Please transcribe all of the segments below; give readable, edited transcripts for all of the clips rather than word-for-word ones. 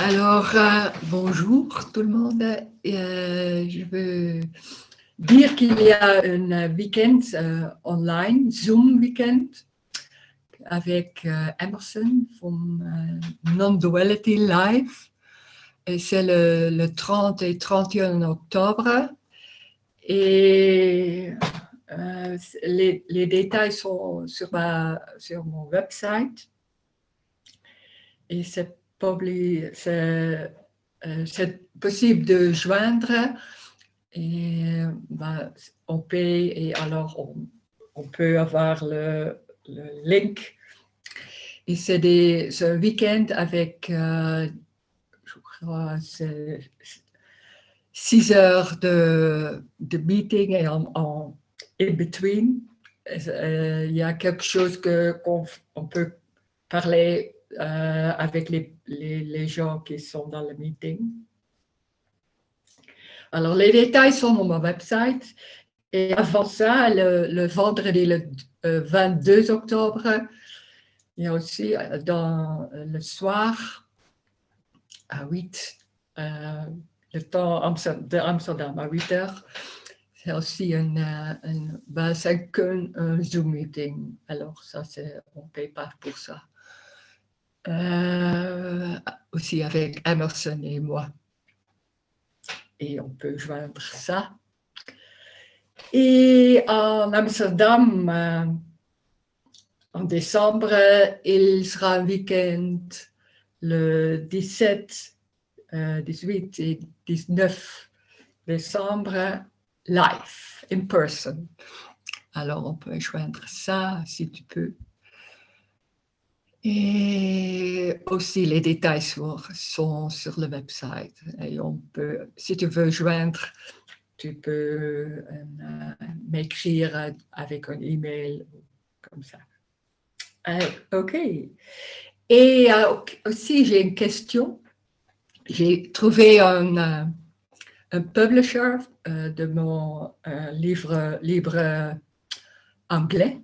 Alors, bonjour tout le monde. Je veux dire qu'il y a un week-end online, Zoom weekend, avec Emerson from Non-Duality Live. Et c'est le 30 et 31 octobre. Et les détails sont sur mon website. Et c'est possible de joindre et on paye et alors on peut avoir le link. Et c'est un week-end avec, je crois, c'est 6 heures de meeting et en in between. Il y a quelque chose qu'on peut parler avec les gens qui sont dans le meeting. Alors, les détails sont sur mon website. Et avant ça, le vendredi, le 22 octobre, il y a aussi dans le soir, à 8, le temps de Amsterdam, à 8 heures, c'est aussi un Zoom meeting. Alors, ça, on ne paye pas pour ça. Aussi avec Emerson et moi. Et on peut joindre ça. Et en Amsterdam, en décembre, il sera un week-end le 17, 18 et 19 décembre, live, in person. Alors, on peut joindre ça si tu peux. Et aussi, les détails sont sur le website. Et on peut, si tu veux joindre, tu peux m'écrire avec un email, comme ça. OK. Et aussi, j'ai une question. J'ai trouvé un publisher de mon livre anglais.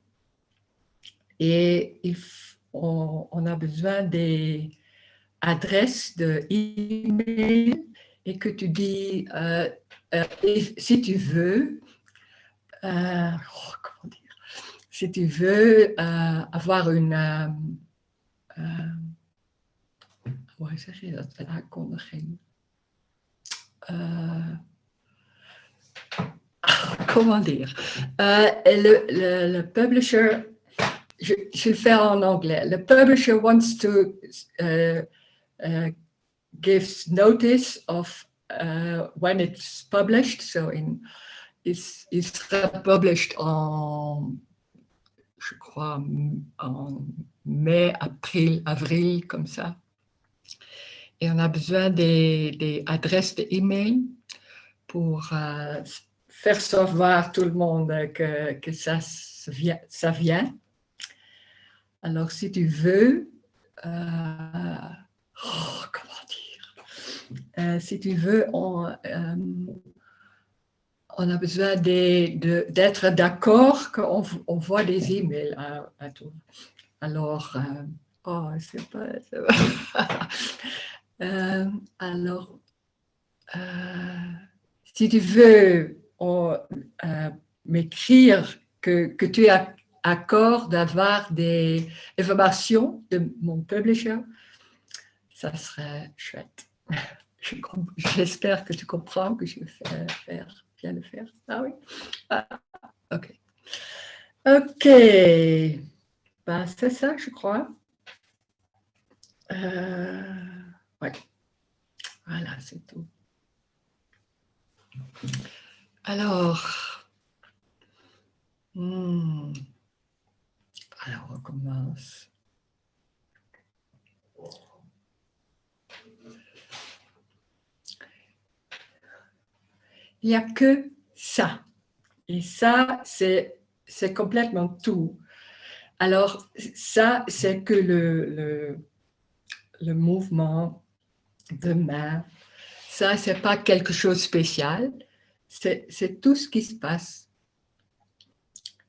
Et on a besoin des adresses d'email et que tu dis, si tu veux, comment dire, si tu veux avoir une, hoe zeg je dat, een aankondiging. Comment dire, le publisher, je le fais en anglais. Le publisher wants to gives notice of when it's published. So il sera published en, je crois, en mai, avril, comme ça. Et on a besoin des adresses d'email pour faire savoir tout le monde que ça vient. Alors, si tu veux, comment dire, si tu veux, on a besoin d'être d'accord qu'on voit des emails à tout. Alors, c'est pas. Alors, si tu veux m'écrire que tu as accord d'avoir des informations de mon publisher, ça serait chouette. J'espère que tu comprends que je viens de faire. Ah oui? OK. OK. Ben, c'est ça, je crois. Ouais. Voilà, c'est tout. Alors, alors on commence. Il n'y a que ça. Et ça, c'est complètement tout. Alors, ça, c'est que le mouvement de main. Ça, c'est pas quelque chose de spécial. C'est tout ce qui se passe.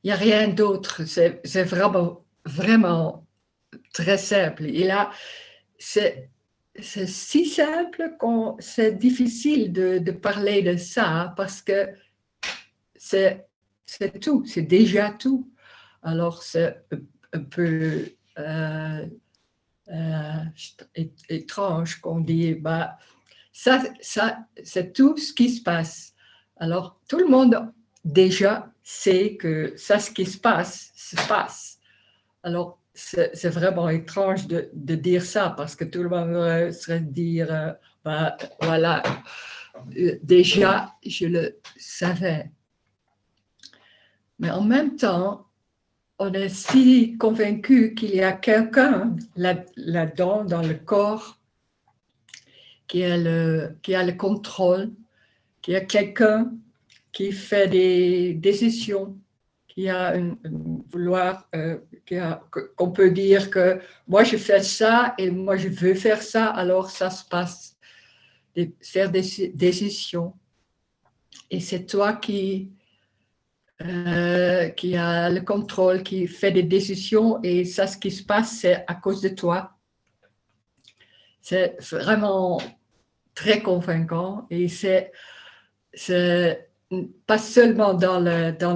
Il n'y a rien d'autre. C'est vraiment, vraiment très simple. Et là, c'est c'est si simple que c'est difficile de parler de ça parce que c'est tout, c'est déjà tout. Alors c'est un peu étrange qu'on dit, bah, ça c'est tout ce qui se passe. Alors tout le monde déjà sait que ça, ce qui se passe. Alors, c'est vraiment étrange de dire ça parce que tout le monde serait dire, bah, voilà, déjà, je le savais. Mais en même temps, on est si convaincu qu'il y a quelqu'un là-dedans, dans le corps, qui a le contrôle, qu'il y a quelqu'un qui fait des décisions, qui a vouloir, qu'on peut dire que moi je fais ça et moi je veux faire ça, alors ça se passe, faire des décisions. Et c'est toi qui a le contrôle, qui fait des décisions et ça, ce qui se passe, c'est à cause de toi. C'est vraiment très convaincant et c'est pas seulement dans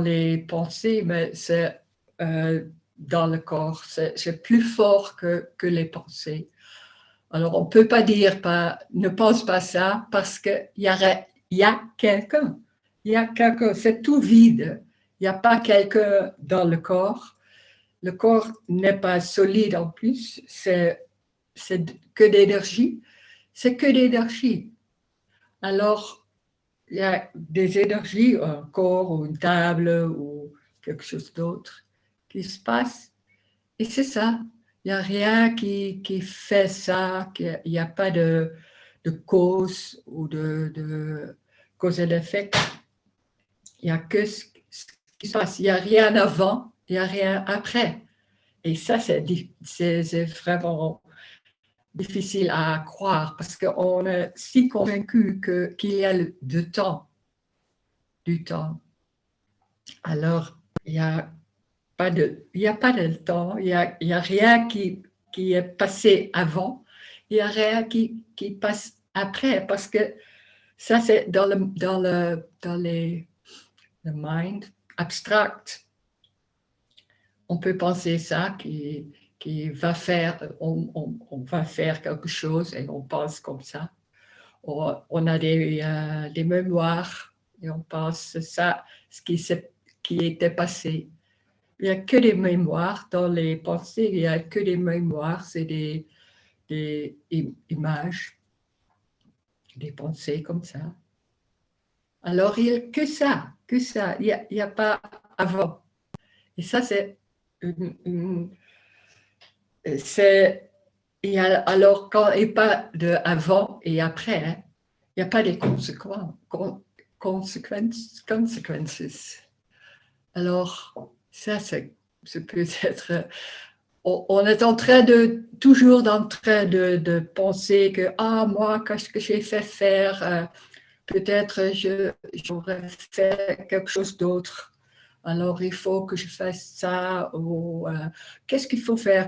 les pensées, mais c'est dans le corps. C'est plus fort que les pensées. Alors, on ne peut pas dire ne pense pas ça parce qu'il y a quelqu'un. Il y a quelqu'un, c'est tout vide. Il n'y a pas quelqu'un dans le corps. Le corps n'est pas solide en plus. C'est que d'énergie. C'est que d'énergie. Alors, il y a des énergies, un corps ou une table ou quelque chose d'autre qui se passe. Et c'est ça. Il n'y a rien qui fait ça. Il n'y a pas de cause ou de cause et d'effet. Il n'y a que ce qui se passe. Il n'y a rien avant, il n'y a rien après. Et ça, c'est vraiment difficile à croire parce qu'on est si convaincu qu'il y a du temps. Alors, il n'y a pas de temps, il y a rien qui est passé avant, il n'y a rien qui passe après, parce que ça, c'est dans le mind abstract. On peut penser ça, qui va faire, on va faire quelque chose et on pense comme ça. On a des mémoires et on pense ça, ce qui était passé. Il n'y a que des mémoires dans les pensées, il n'y a que des mémoires, c'est des images, des pensées comme ça. Alors, il n'y a que ça, il n'y a pas avant. Et ça, alors quand il n'y a pas de avant et après, hein, il n'y a pas des consequences. Alors, ça, c'est peut-être on est toujours en train de penser que, moi, qu'est-ce que j'ai fait faire, peut-être j'aurais fait quelque chose d'autre. Alors, il faut que je fasse ça, ou qu'est-ce qu'il faut faire,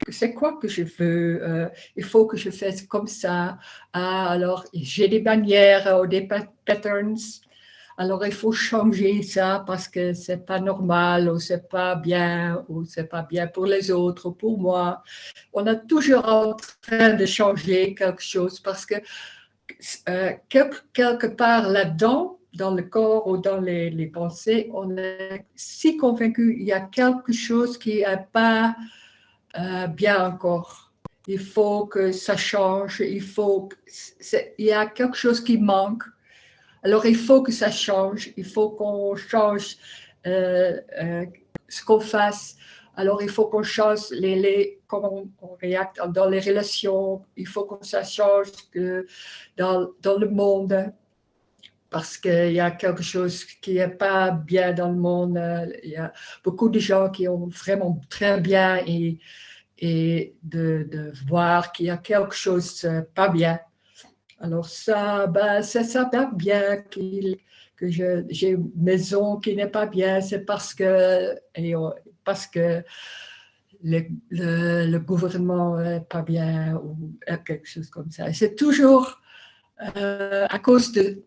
c'est quoi que je veux, il faut que je fasse comme ça. Alors, j'ai des manières ou des patterns. Alors, il faut changer ça parce que c'est pas normal ou c'est pas bien pour les autres ou pour moi. On est toujours en train de changer quelque chose parce que quelque part là-dedans, dans le corps ou dans les pensées, on est si convaincu il y a quelque chose qui n'est pas bien encore. Il faut que ça change, il y a quelque chose qui manque. Alors, il faut que ça change, il faut qu'on change ce qu'on fasse. Alors, il faut qu'on change comment on réacte dans les relations, il faut que ça change dans le monde, parce qu'il y a quelque chose qui n'est pas bien dans le monde. Il y a beaucoup de gens qui ont vraiment très bien et de voir qu'il y a quelque chose pas bien. Alors ça, ça va bien que j'ai une maison qui n'est pas bien, c'est parce que le gouvernement n'est pas bien ou quelque chose comme ça. C'est toujours à cause de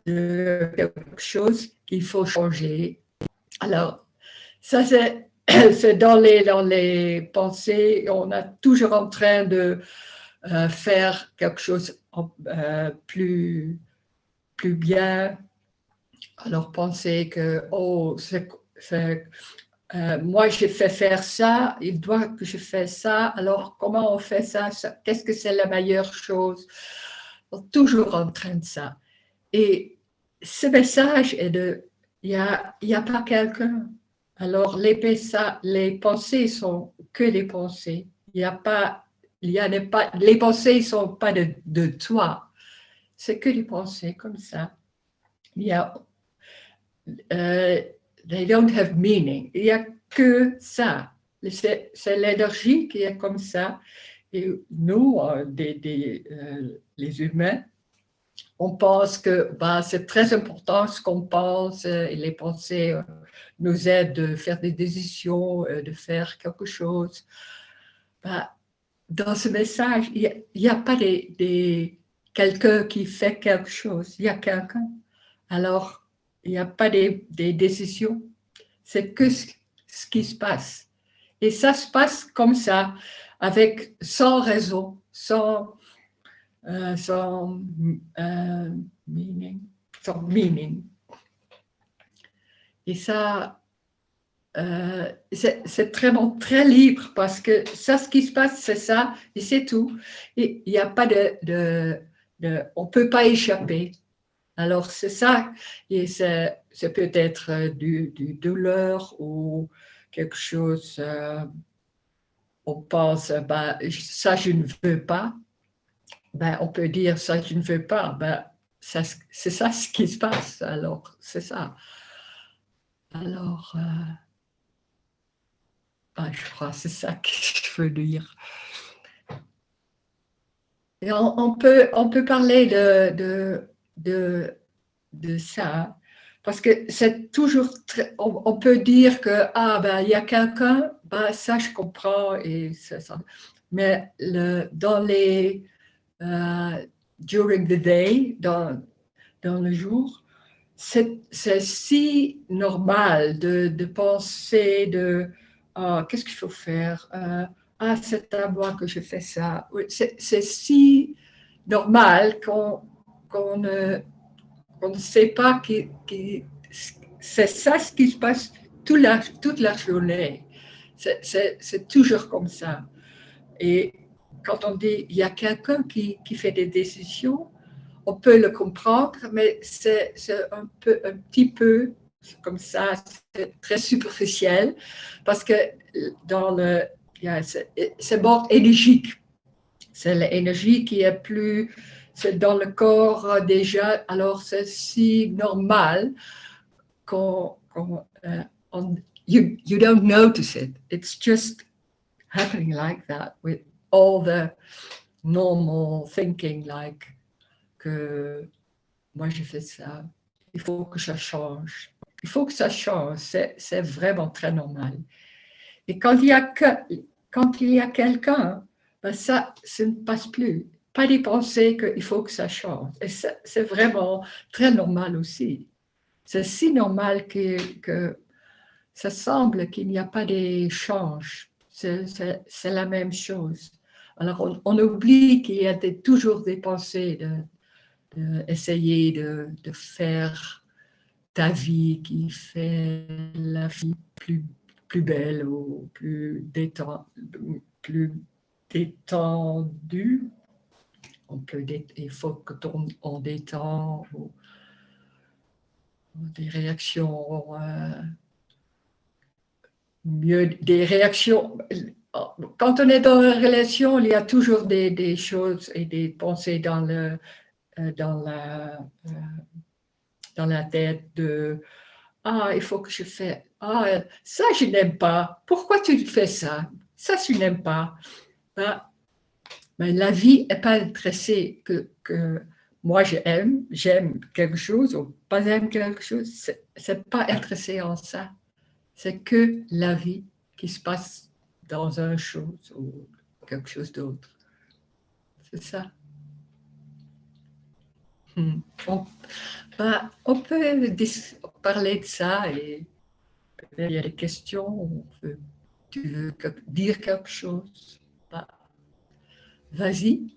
quelque chose qu'il faut changer. Alors, ça c'est dans les pensées, on est toujours en train de faire quelque chose plus bien. Alors, penser que, oh, moi, j'ai fait faire ça, il doit que je fasse ça, alors comment on fait ça, qu'est-ce que c'est la meilleure chose? Toujours en train de ça. Et ce message est il n'y a pas quelqu'un. Alors, les pensées sont que des pensées. Il n'y a pas, les pensées ne sont pas de toi. C'est que des pensées comme ça. Il y a, they don't have meaning. Il n'y a que ça. C'est l'énergie qui est comme ça. Et nous, les humains, on pense que c'est très important ce qu'on pense et les pensées nous aident de faire des décisions, de faire quelque chose. Dans ce message, il n'y a pas quelqu'un qui fait quelque chose. Il y a quelqu'un. Alors, il n'y a pas des décisions. C'est que ce qui se passe. Et ça se passe comme ça, sans raison, sans meaning. Et ça, c'est très libre parce que ça, ce qui se passe, c'est ça, et c'est tout. Et il n'y a pas on ne peut pas échapper. Alors, c'est ça, et c'est peut-être du douleur ou quelque chose, on pense, ça, je ne veux pas. On peut dire ça, je ne veux pas. C'est ça ce qui se passe. Alors, c'est ça. Alors, je crois que c'est ça que je veux dire. Et on peut parler de ça, parce que c'est toujours on peut dire que il y a quelqu'un, ça je comprends et ça. Mais dans les during the day, dans le jour, c'est si normal de penser qu'est-ce qu'il faut faire, c'est à moi que je fais ça. C'est si normal qu'on ne sait pas que c'est ça ce qui se passe toute la journée. C'est toujours comme ça. Et quand on dit il y a quelqu'un qui fait des décisions, on peut le comprendre, mais c'est un petit peu comme ça, c'est très superficiel, parce que c'est bord énergique. C'est l'énergie qui est c'est dans le corps déjà, alors c'est si normal qu'on you don't notice it. It's just happening like that with all the normal thinking, like que moi j'ai fait ça, il faut que ça change. Il faut que ça change, c'est vraiment très normal. Et quand il y a quelqu'un, ça ne passe plus. Pas des pensées qu'il faut que ça change. Et c'est vraiment très normal aussi. C'est si normal que ça semble qu'il n'y a pas de change. C'est la même chose. Alors on oublie qu'il y a toujours des pensées essayer de faire ta vie qui fait la vie plus belle ou plus détendue. Il faut que on détend des réactions mieux, des réactions. Quand on est dans une relation, il y a toujours des choses et des pensées dans la tête il faut que je fasse, ça je n'aime pas, pourquoi tu fais ça, ça je n'aime pas. Mais la vie n'est pas intéressée que moi j'aime quelque chose ou pas j'aime quelque chose, c'est pas intéressé en ça, c'est que la vie qui se passe dans une chose ou quelque chose d'autre. C'est ça. On, on peut parler de ça et il y a des questions. Tu veux dire quelque chose? Bah, vas-y.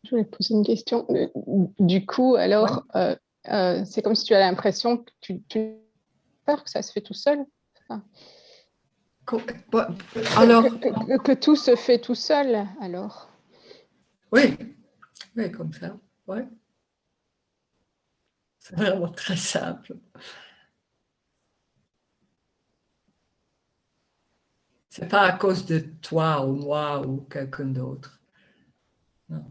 Je voulais poser une question. Du coup, alors, c'est comme si tu as l'impression que tu peur que ça se fait tout seul. Enfin, alors, que tout se fait tout seul, alors. oui, oui, comme ça, oui. C'est vraiment très simple. C'est pas à cause de toi ou moi ou quelqu'un d'autre. Non.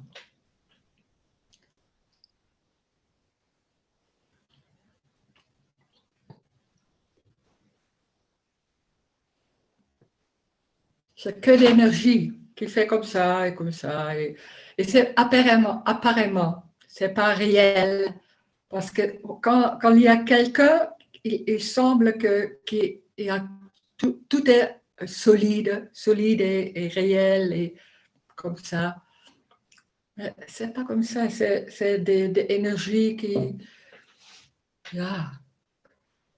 C'est que l'énergie qui fait comme ça et comme ça. Et c'est apparemment, c'est pas réel. Parce que quand il y a quelqu'un, il semble qu'il y a, tout est solide et réel et comme ça. Mais c'est pas comme ça, c'est des énergies yeah,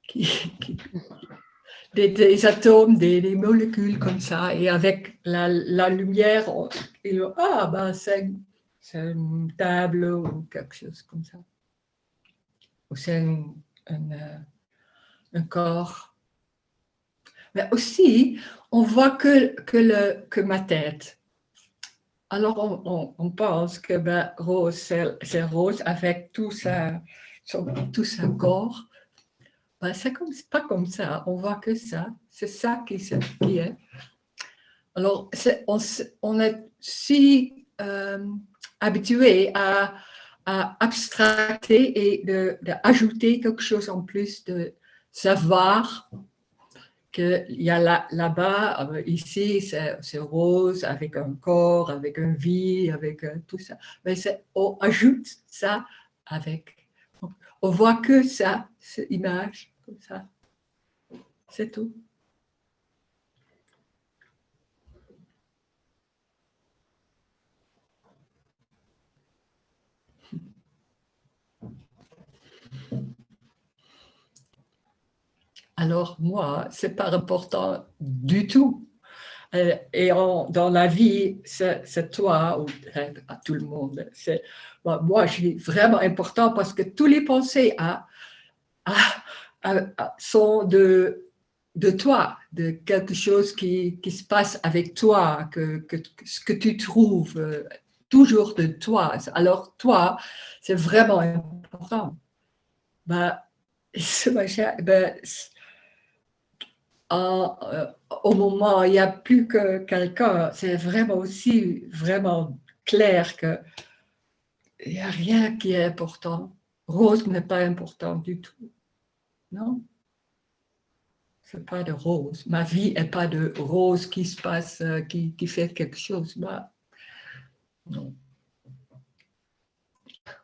qui des atomes, des molécules comme ça, et avec la lumière, ben c'est une table ou quelque chose comme ça. Ou c'est un corps. Mais aussi, on voit que ma tête. Alors, on pense que ben, Rose, c'est Rose avec tout son corps. Ben, c'est pas comme ça. On voit que ça. C'est ça qui est. Alors, on est si habitué à abstracter et d'ajouter quelque chose en plus de savoir qu'il y a là-bas, ici, c'est rose, avec un corps, avec une vie, avec tout ça. Mais on ajoute ça avec. On voit que ça, cette image, comme ça. C'est tout. Alors, moi, c'est pas important du tout. Et dans la vie, c'est toi ou à tout le monde. Moi, je suis vraiment important parce que tous les pensées sont de toi, de quelque chose qui se passe avec toi, ce que tu trouves toujours de toi. Alors, toi, c'est vraiment important. Ben, ben, au moment où il n'y a plus que quelqu'un, c'est vraiment aussi vraiment clair qu'il n'y a rien qui est important. Rose n'est pas important du tout. Non, c'est pas de rose. Ma vie n'est pas de rose qui se passe, qui fait quelque chose. Bah, non.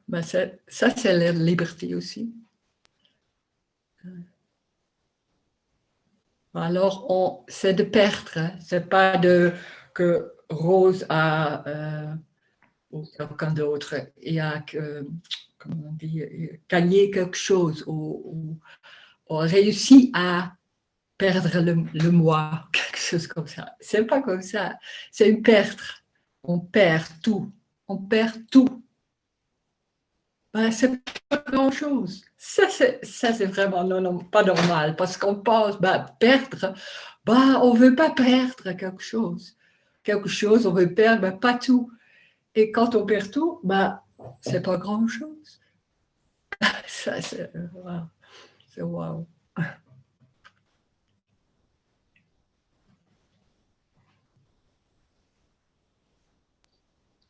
Mais ça, c'est la liberté aussi. Alors, c'est de perdre. Hein. C'est pas que Rose a ou quelqu'un d'autre et a comment on dit, gagné quelque chose ou on réussit à perdre le moi, quelque chose comme ça. C'est pas comme ça, c'est une perte. On perd tout, on perd tout. Ben, c'est pas grand-chose. Ça, c'est vraiment pas normal, parce qu'on pense, ben, perdre, ben, on veut pas perdre quelque chose. Quelque chose, on veut perdre, ben, pas tout. Et quand on perd tout, ben, c'est pas grand-chose. Ça, c'est wow. C'est wow.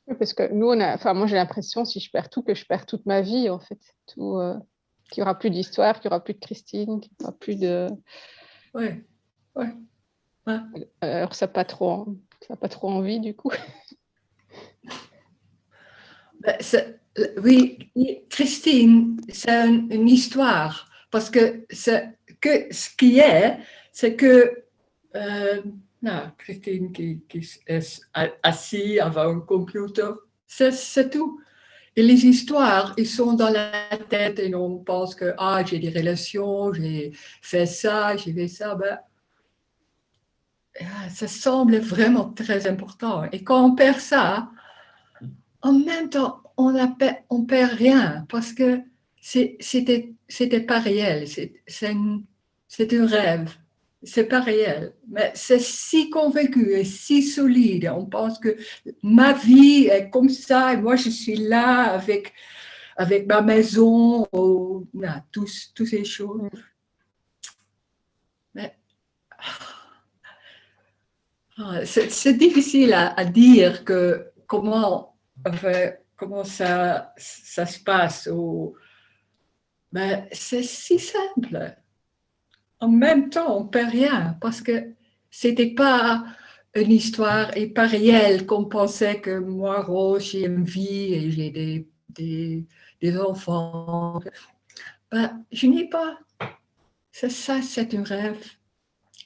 Oui, parce que nous, enfin, moi, j'ai l'impression, si je perds tout, que je perds toute ma vie, en fait. Tout, qu'il n'y aura plus d'histoire, qu'il n'y aura plus de Christine, qu'il n'y aura plus de... Ouais, ouais, ouais. Alors, ça n'a pas trop envie, du coup. Ben, oui, Christine, c'est une histoire. Parce que ce qui est, c'est que non, Christine qui est assise avant un computer, c'est tout. Et les histoires, ils sont dans la tête et on pense que ah, j'ai des relations, j'ai fait ça, j'ai fait ça. Ben, ça semble vraiment très important. Et quand on perd ça, en même temps, on perd rien parce que c'était pas réel. C'est un rêve. C'est pas réel. Mais c'est si convaincu et si solide. On pense que ma vie est comme ça et moi je suis là avec ma maison, ou, toutes ces choses. Mais c'est difficile à dire que enfin, comment ça se passe. Ben, c'est si simple. En même temps, on ne perd rien parce que c'était pas une histoire et pas réelle qu'on pensait que moi, Rose, j'ai une vie et j'ai des enfants. Ben, je n'ai pas. C'est ça, c'est un rêve.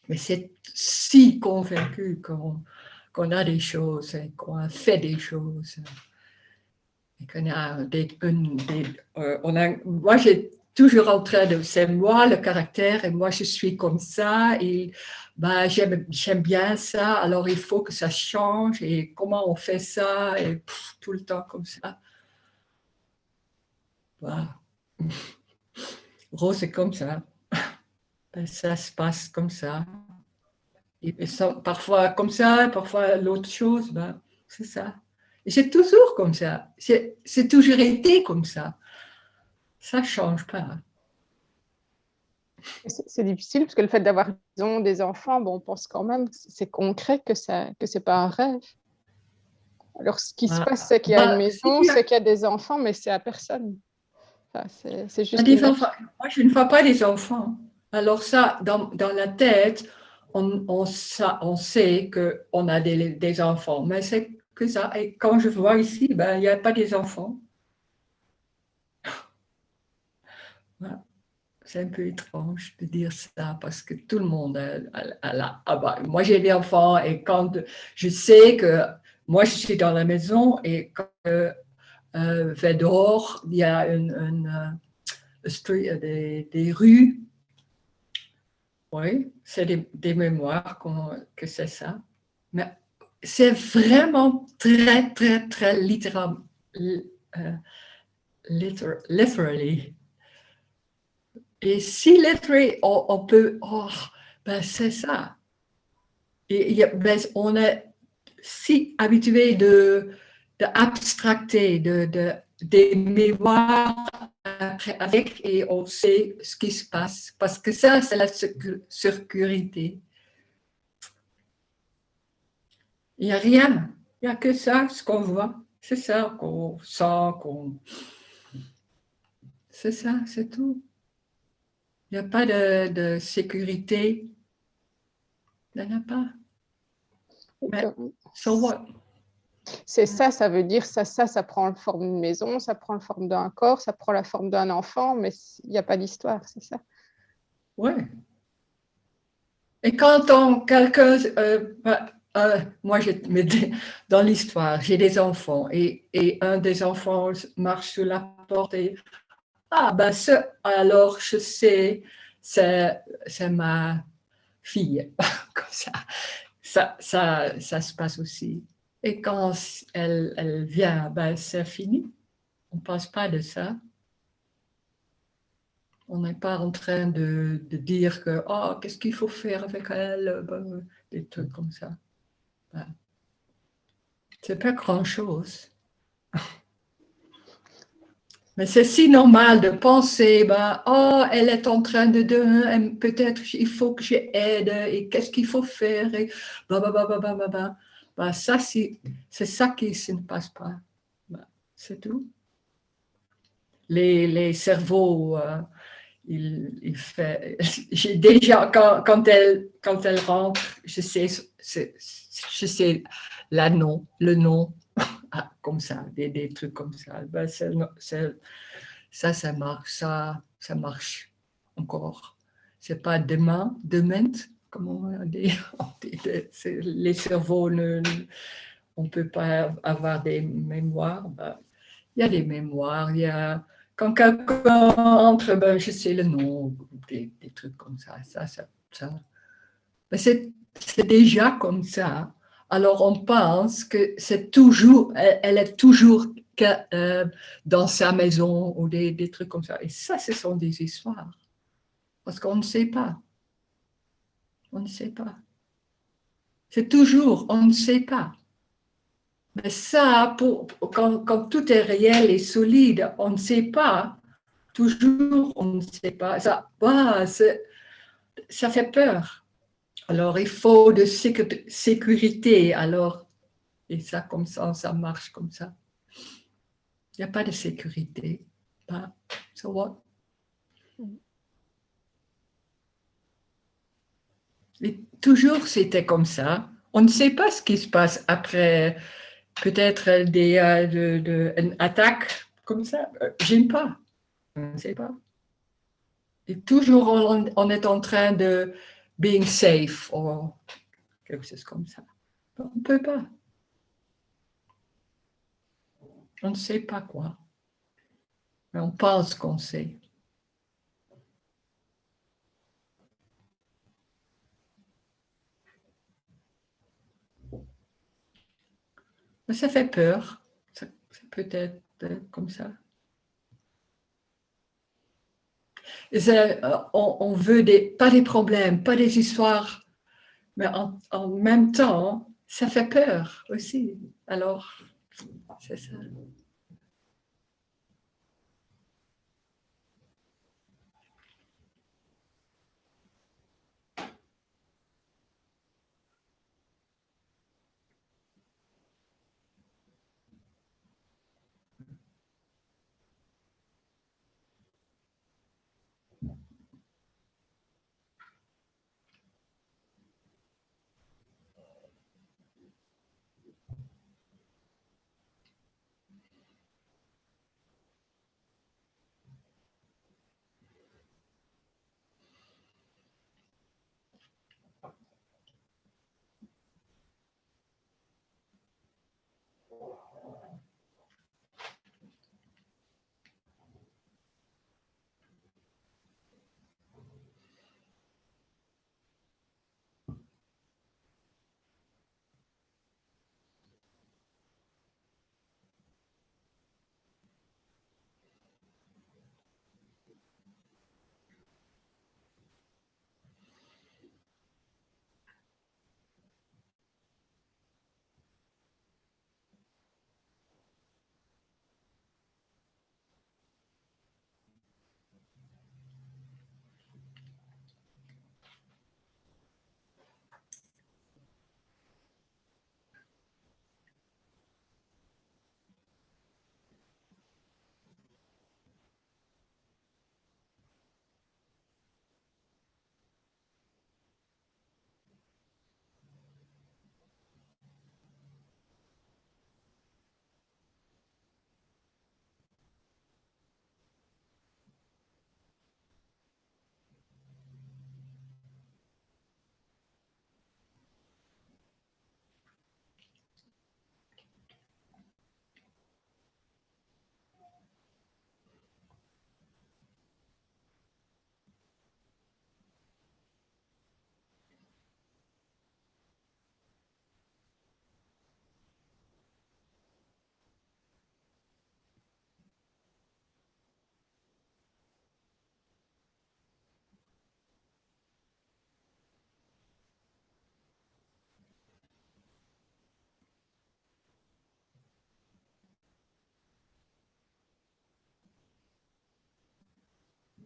Mais c'est si convaincu qu'on a des choses, qu'on a fait des choses. Et qu'on a moi, j'ai toujours en train de, c'est moi le caractère et moi je suis comme ça et bah, j'aime bien ça, alors il faut que ça change et comment on fait ça et tout le temps comme ça. Wow. Rose est comme ça. Ben, ça se passe comme ça. Et ça, parfois comme ça, parfois l'autre chose, ben, c'est ça. Et c'est toujours comme ça. C'est toujours été comme ça. Ça ne change pas. C'est difficile parce que le fait d'avoir des enfants, bon, on pense quand même, c'est concret que c'est pas un rêve. Alors, ce qui se passe, c'est qu'il y a une Bah, si maison, tu as c'est qu'il y a des enfants, mais c'est à personne. Enfin, c'est juste des une enfants, moi je ne vois pas des enfants. Alors ça, dans la tête, on sait qu'on a des enfants, mais c'est que ça. Et quand je vois ici, ben, il n'y a pas des enfants. Voilà. C'est un peu étrange de dire ça parce que tout le monde ah bah, moi j'ai des enfants et quand je sais que moi je suis dans la maison et quand vers dehors il y a des rues, oui, c'est des mémoires que c'est ça. Mais c'est vraiment très, très, très literally. Et si literally, on peut, oh, ben c'est ça. Et ben, on est si habitué d'abstracter, des mémoires avec et on sait ce qui se passe. Parce que ça, c'est la sécurité. Il n'y a rien. Il n'y a que ça, ce qu'on voit. C'est ça qu'on sent, c'est ça, c'est tout. Il n'y a pas de sécurité. Il n'y en a pas. Mais, so what? C'est ça, ça veut dire ça prend la forme d'une maison, ça prend la forme d'un corps, ça prend la forme d'un enfant, mais il n'y a pas d'histoire, c'est ça. Oui. Et quand quelqu'un, moi, dans l'histoire, j'ai des enfants et un des enfants marche sur la porte et ah ben alors je sais, c'est ma fille, comme ça. Ça se passe aussi. Et quand elle vient, ben, c'est fini. On ne passe pas de ça. On n'est pas en train de dire que, oh, qu'est-ce qu'il faut faire avec elle, ben, des trucs comme ça. Ben, c'est pas grand-chose. Mais c'est si normal de penser, ben, oh, elle est en train de peut-être il faut que j'aide, et qu'est-ce qu'il faut faire, et bah. Ben, ça, c'est ça qui ne passe pas. Ben, c'est tout. Les cerveaux, il fait. J'ai déjà, quand elle rentre, je sais le nom, comme ça, des trucs comme ça. Ben, ça marche, ça marche encore. C'est pas demain, comme on dit. Les cerveaux, on ne peut pas avoir des mémoires. Ben, il y a des mémoires, il y a quand quelqu'un entre, ben, je sais le nom, des trucs comme ça. Mais c'est déjà comme ça. Alors on pense que c'est toujours, elle est toujours dans sa maison ou des trucs comme ça. Et ça, ce sont des histoires. Parce qu'on ne sait pas. On ne sait pas. C'est toujours, on ne sait pas. Mais ça, quand tout est réel et solide, on ne sait pas. Toujours, on ne sait pas. Ça fait peur. Alors, il faut de sécurité. Alors, et ça, comme ça marche comme ça. Il n'y a pas de sécurité. So what? Et toujours, c'était comme ça. On ne sait pas ce qui se passe après, peut-être une attaque comme ça. J'aime pas. On ne sait pas. Et toujours, on est en train de being safe ou quelque chose comme ça. On ne peut pas. On ne sait pas quoi. Mais on pense qu'on sait. Mais ça fait peur. Ça peut être comme ça. On veut pas des problèmes, pas des histoires, mais en même temps, ça fait peur aussi. Alors, c'est ça.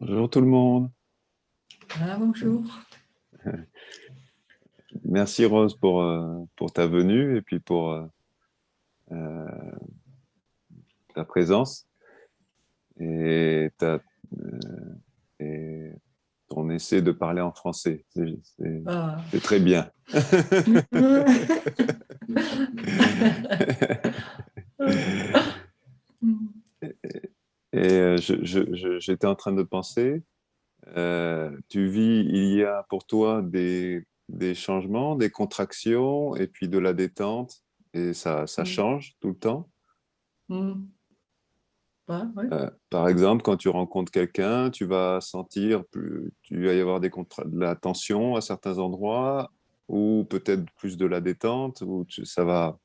Bonjour tout le monde. Ah, bonjour. Merci Rose pour ta venue et puis pour ta présence et, et ton essai de parler en français. Ah. C'est très bien. Et j'étais en train de penser, tu vis, il y a pour toi des changements, des contractions et puis de la détente et ça change tout le temps. Ouais. Par exemple, quand tu rencontres quelqu'un, tu vas sentir, tu vas y avoir de la tension à certains endroits, ou peut-être plus de la détente, ou ça va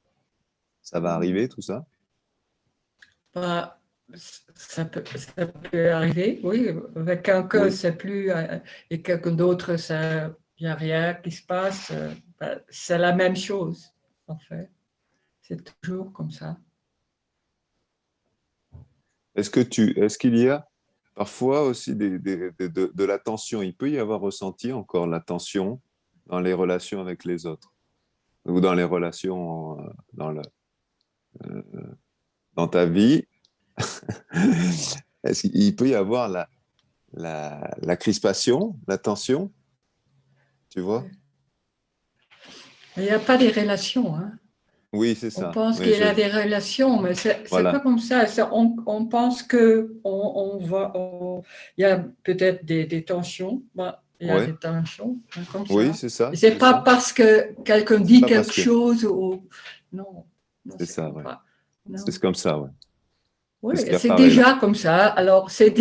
arriver, tout ça. Bah, ça peut arriver, oui. Avec quelqu'un, Oui, c'est plus, et quelqu'un d'autre, il n'y a rien qui se passe. Bah, c'est la même chose, en fait. C'est toujours comme ça. est-ce qu'il y a parfois aussi de la tension? Il peut y avoir ressenti encore la tension dans les relations avec les autres, ou dans les relations dans ta vie. Est-ce qu'il peut y avoir la crispation, la tension, tu vois? Il n'y a pas des relations, hein. Oui, c'est On ça. pense Oui, qu'il y a des relations, mais c'est pas voilà. comme ça. On pense que il y a peut-être des tensions. Bah, il y a Ouais. des tensions, hein, comme Oui, ça. c'est ça. Et c'est C'est pas ça. parce que quelqu'un C'est dit pas quelque parce que. chose ou non, non, C'est c'est ça, comme ouais. pas. C'est Non. comme ça, ouais. Oui, C'est ce qui c'est apparaît là. déjà comme ça. Alors c'est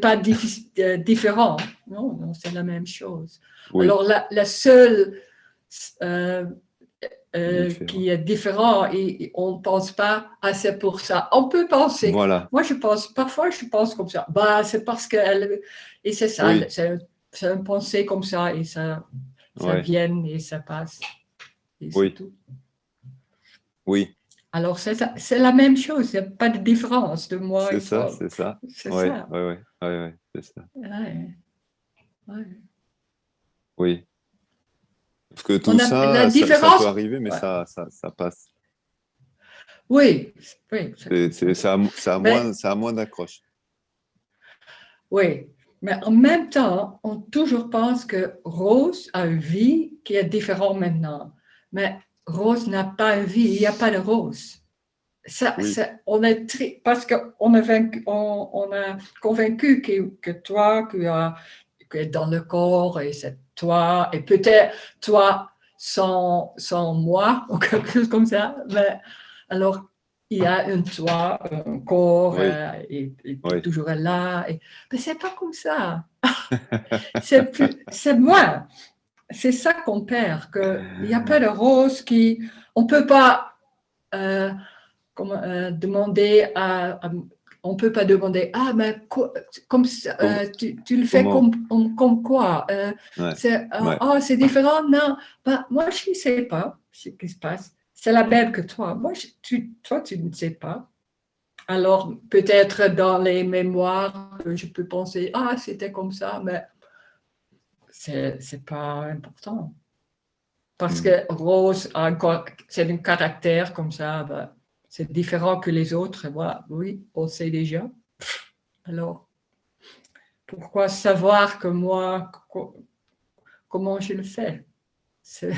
pas différent. Non, non, c'est la même chose. Oui, Alors la seule euh, différent. qui est différent et on ne pense pas à c'est pour ça. On peut penser. Voilà. Moi, parfois, je pense comme ça. Bah, c'est parce qu'elle. Et c'est ça, Oui, c'est une pensée comme ça et ça ouais. vient et ça passe. Et c'est Oui, tout. oui. Alors, c'est la même chose. Il n'y a pas de différence de moi C'est et ça, toi. c'est ça. C'est Ouais, ça. ouais, ouais, ouais, ouais, c'est ça. Ouais, ouais. Oui. Parce que tout On a la ça, ça peut différence. arriver, mais Ouais. ça passe. Oui, oui, c'est comme ça. moins, Mais ça a moins d'accroche. oui, mais en même temps, on toujours pense que Rose a une vie qui est différente maintenant. Mais Rose n'a pas une vie, il n'y a pas de Rose. Oui, On est parce qu'on a, on a convaincu que toi, que est dans le corps, et c'est toi, et peut-être toi sans moi, ou quelque chose comme ça. Mais alors, il y a un toi, un corps, oui, et tu es oui. toujours là. Mais c'est pas comme ça. C'est moi. C'est ça qu'on perd, qu'il n'y a pas de rose qui. On ne peut pas demander on peut pas demander, ah, mais comme Com- tu le fais Comment? comme quoi Ouais, c'est, ouais. oh, c'est différent, non. Ben, moi, je ne sais pas ce qui se passe. C'est la même que toi. Moi, toi, tu ne sais pas. Alors, peut-être dans les mémoires, je peux penser, ah, c'était comme ça, mais c'est pas important. Parce Hmm. que Rose a c'est un caractère comme ça, ben, c'est différent que les autres. Voilà, oui, on sait déjà. Alors, pourquoi savoir que moi, comment je le fais? C'est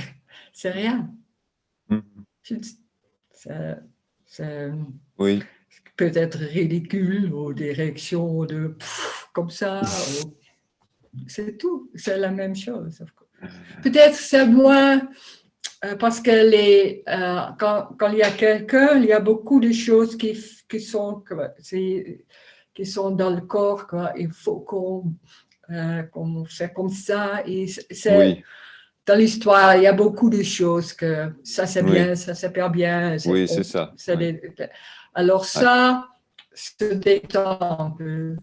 rien. Hmm. C'est c'est Oui, peut-être ridicule ou des réactions de comme ça. C'est tout. C'est la même chose. Peut-être c'est moins. Parce que quand il y a quelqu'un, il y a beaucoup de choses qui sont, qui sont dans le corps. Quoi. Il faut qu'on fait comme ça. Et oui, dans l'histoire, il y a beaucoup de choses que ça c'est bien, oui, ça c'est pas bien. oui, c'est ça. Ouais. Alors Ouais. ça se détend un peu.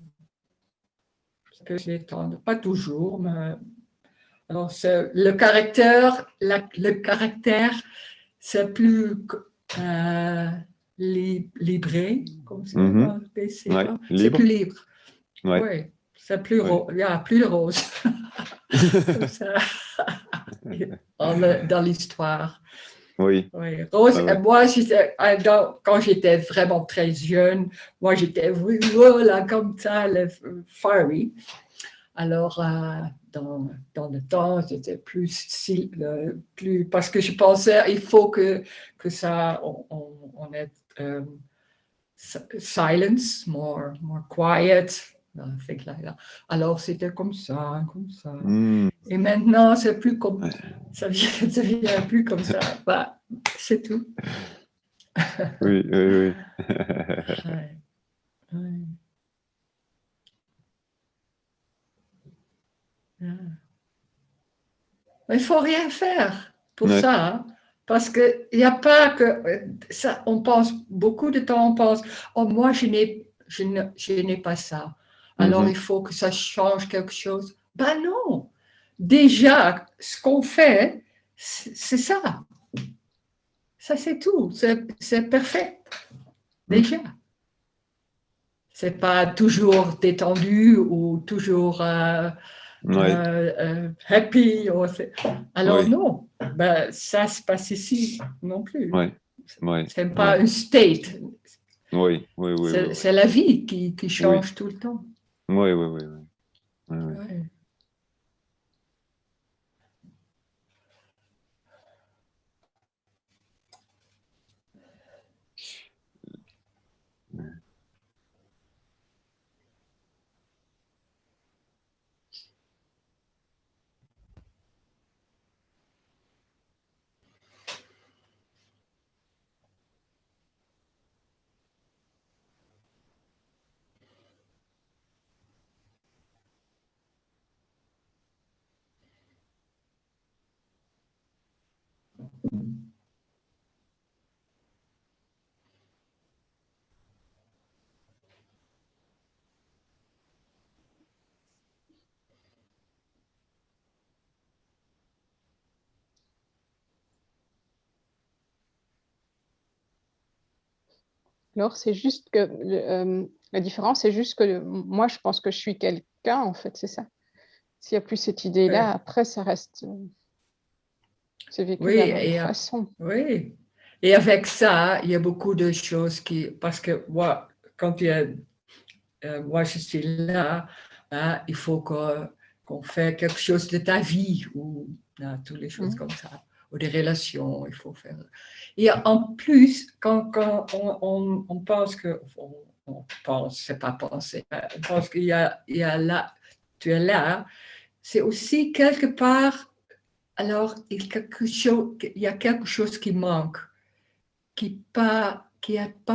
Ça peut se détendre. Pas toujours, mais alors le caractère, c'est plus euh, libré, comme ça, Mhm. c'est Ouais. quoi? C'est plus Libre? libre. Ouais. Oui, c'est plus Oui. il n'y a plus de rose. Comme ça, dans l'histoire. Oui, Oui, rose, ouais, ouais. moi, quand j'étais vraiment très jeune, moi, j'étais voilà, comme ça, le fiery. Alors, dans le temps, j'étais plus, parce que je pensais il faut que ça, on ait silence, more quiet, things like that. Alors, c'était comme ça, comme ça. Hmm, Et maintenant, c'est plus comme, ouais. ça vient plus comme ça. Bah, c'est tout. Oui, oui, oui. Ouais, ouais, ouais. Mais il faut rien faire pour Ouais. ça, hein, parce que il n'y a pas que ça. On pense beaucoup de temps, on pense, oh moi je n'ai pas ça. Alors Mhm. il faut que ça change quelque chose. Ben non. Déjà, ce qu'on fait, c'est ça. Ça c'est tout. C'est parfait. Mm. Déjà. C'est pas toujours détendu ou toujours Ouais, happy. Alors oui, non, ben, ça se passe ici non plus. ouais, ouais, C'est pas ouais. un state, Oui, oui, oui, oui, oui. c'est la vie qui Oui, change tout le temps. oui, oui, oui, oui. Oui, oui. Ouais. Alors, c'est juste que la différence, c'est juste que moi, je pense que je suis quelqu'un, en fait, c'est ça. S'il n'y a plus cette idée-là, Ouais. après, ça reste, c'est vécu de Oui, la même façon. oui. Et avec ça, il y a beaucoup de choses parce que moi, moi je suis là, hein, il faut qu'on fait quelque chose de ta vie ou toutes les choses Mm. comme ça, ou des relations, il faut faire. Et en plus, quand on pense on pense, c'est pas penser, on pense il y a là, tu es là, c'est aussi quelque part, alors il y a quelque chose qui manque, qui est pas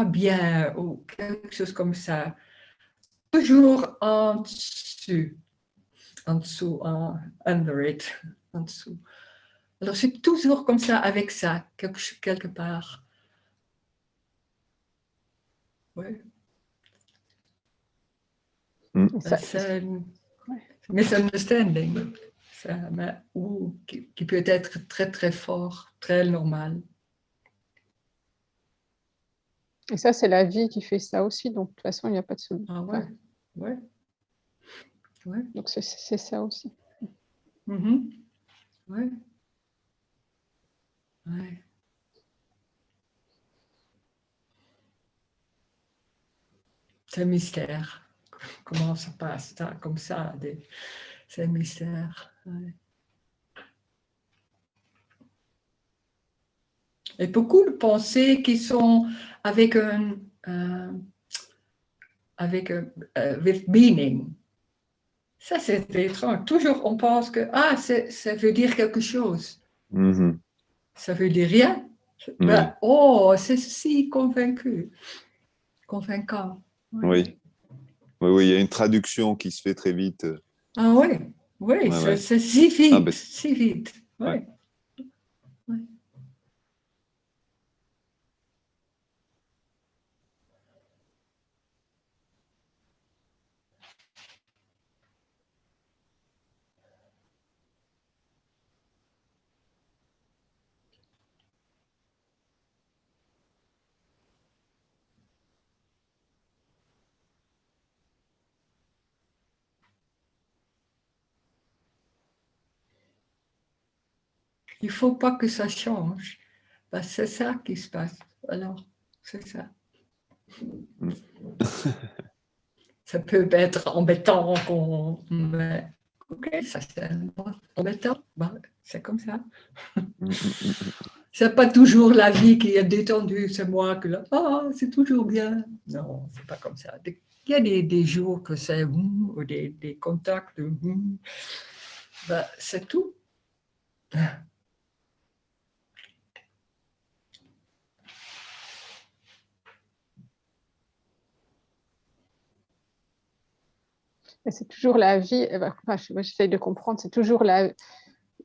bien, ou quelque chose comme ça. Toujours en dessous, under it, en dessous. Alors c'est toujours comme ça avec ça, quelque part. Ouais. Mm. Et ça, C'est une ouais. misunderstanding, ou qui peut être très très fort, très normal. Et ça, c'est la vie qui fait ça aussi. Donc, de toute façon, il n'y a pas de solution. Ah ouais, ouais, ouais. Donc, c'est ça aussi. Mhm. Ouais, ouais. C'est un mystère. Comment ça passe comme ça, c'est un mystère. Ouais. Et beaucoup de pensées qui sont avec euh, with meaning. Ça, c'est étrange. Toujours, on pense que ça veut dire quelque chose. Mhm. Ça veut dire rien. Ben, Oui, oh, c'est si convaincant. Ouais. oui, oui, oui, il y a une traduction qui se fait très vite. Ah oui, oui, Ouais, ouais. c'est si Ah, ben, vite, si vite. ouais. Oui, oui. il ne faut pas que ça change. Ben, c'est ça qui se passe. Alors, c'est ça. Ça peut être embêtant, mais ok, ça c'est embêtant, ben, c'est comme ça. C'est pas toujours la vie qui est détendue, c'est moi que là, c'est toujours bien. Non, c'est pas comme ça. Il y a des jours que c'est ou des contacts, ben, c'est tout. C'est toujours la vie, enfin, j'essaye de comprendre, c'est toujours la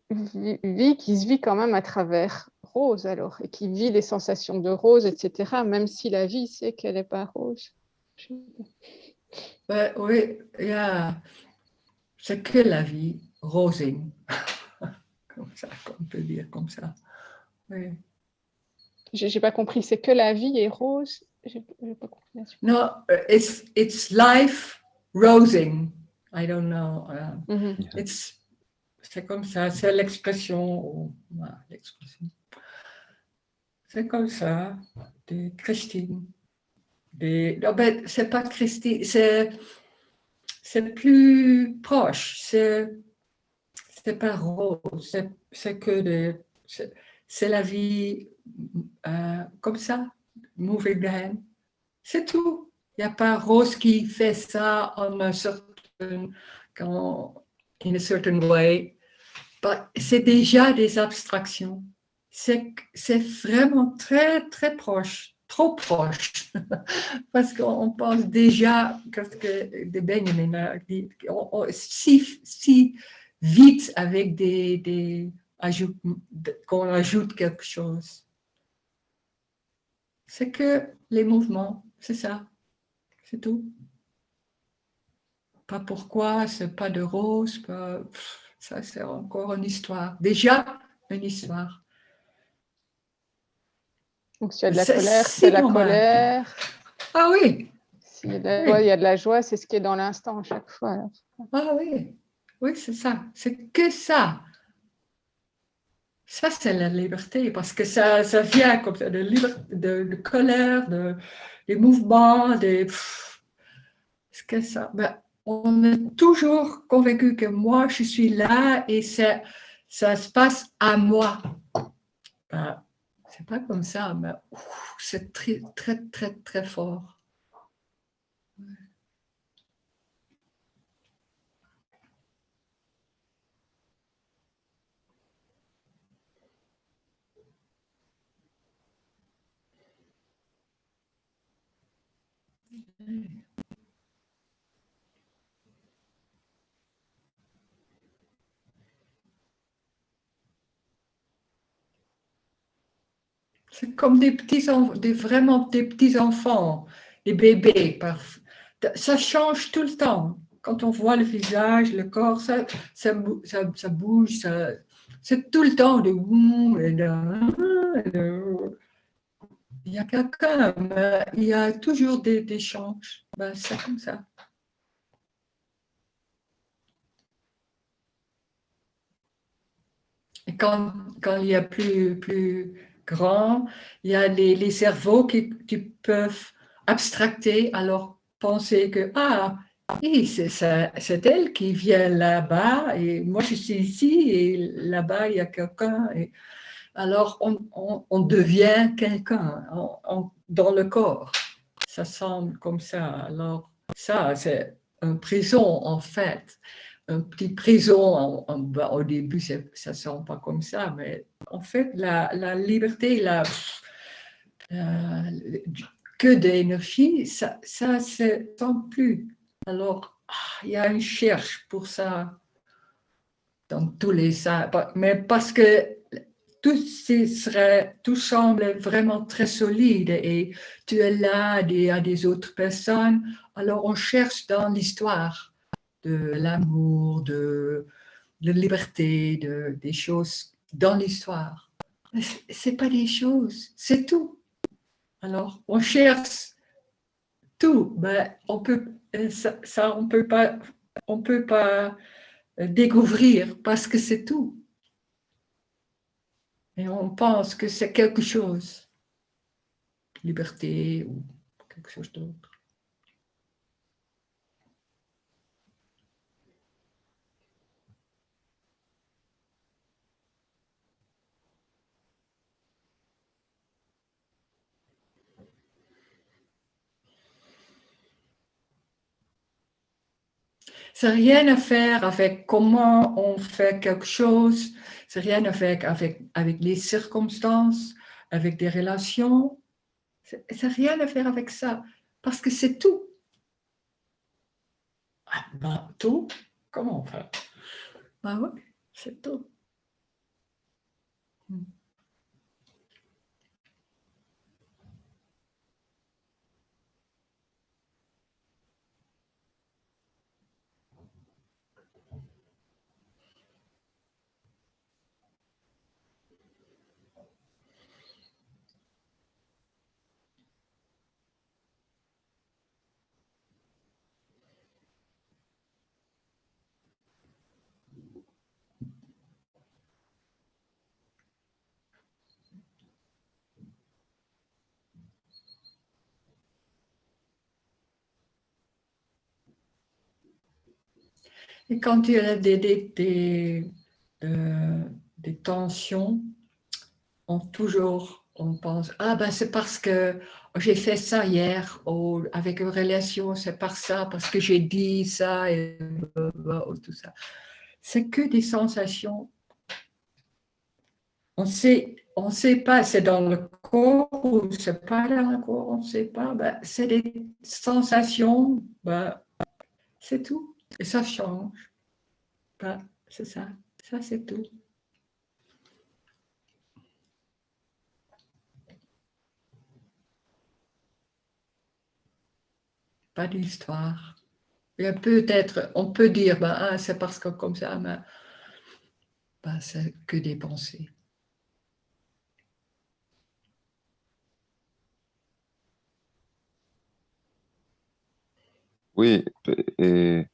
vie qui se vit quand même à travers Rose, alors, et qui vit les sensations de Rose, etc., même si la vie sait qu'elle n'est pas Rose. Ben, oui, c'est que la vie, Rosing. Comme ça, on peut dire comme ça. Oui. Je n'ai pas compris, c'est que la vie est rose. J'ai pas compris. No, it's life rosing. I don't know. C'est comme ça, c'est l'expression. C'est comme ça, de Christine. Non, ben, c'est pas Christine, c'est plus proche. C'est pas rose, c'est que c'est la vie comme ça, moving the hand. C'est tout. Il n'y a pas Rose qui fait ça in a certain way. C'est déjà des abstractions. C'est vraiment très, très proche, trop proche. Parce qu'on pense déjà, parce que de Benjamin a dit, si vite avec qu'on ajoute quelque chose. C'est que les mouvements, c'est ça, c'est tout. Pas pourquoi, c'est pas de rose, ça c'est encore une histoire. Déjà, une histoire. Donc s'il y a de la colère, c'est la colère. Ah oui. S'il y a de la joie, il y a de la joie, c'est ce qui est dans l'instant à chaque fois. Alors. Ah oui, oui, c'est ça. C'est que ça. Ça, c'est la liberté, parce que ça vient comme ça, de colère, des mouvements, ce que ça. Ben, on est toujours convaincu que moi, je suis là et ça se passe à moi. Ben, c'est pas comme ça, mais c'est très, très, très, très fort. C'est comme vraiment des petits enfants, des bébés. Ça change tout le temps. Quand on voit le visage, le corps, ça bouge. C'est tout le temps il y a quelqu'un, mais il y a toujours des changes. Ben, c'est comme ça. Et quand il y a plus grand, il y a les cerveaux qui peuvent abstracter, alors penser que, oui, c'est elle qui vient là-bas, et moi je suis ici, et là-bas il y a quelqu'un. Alors on devient quelqu'un dans le corps. Ça semble comme ça. Alors ça, c'est une prison en fait. Une petite prison, au début, ça ne sent pas comme ça, mais en fait, la liberté, que d'énergie, ça ne se sent plus. Alors, il y a une cherche pour ça dans tous les sens, mais parce que tout semble vraiment très solide et tu es là, il y a des autres personnes, alors on cherche dans l'histoire de l'amour, de la liberté, des choses dans l'histoire. Mais ce n'est pas des choses, c'est tout. Alors, on cherche tout, mais on peut pas découvrir parce que c'est tout. Et on pense que c'est quelque chose, liberté ou quelque chose d'autre. C'est rien à faire avec comment on fait quelque chose, c'est rien à faire avec les circonstances, avec des relations. C'est rien à faire avec ça, parce que c'est tout. Ah, ben, tout? Comment on fait? Ben oui, c'est tout. Et quand il y a des tensions, on pense, ah ben c'est parce que j'ai fait ça hier, ou avec une relation, c'est par ça, parce que j'ai dit ça, et tout ça. C'est que des sensations. On sait pas, c'est dans le corps ou c'est pas dans le corps, on ne sait pas. Ben, c'est des sensations, ben, c'est tout. Et ça change. Ben, c'est ça. Ça, c'est tout. Pas d'histoire. Et peut-être, on peut dire, ben, ah, c'est parce que comme ça, mais ben, c'est que des pensées. Oui, et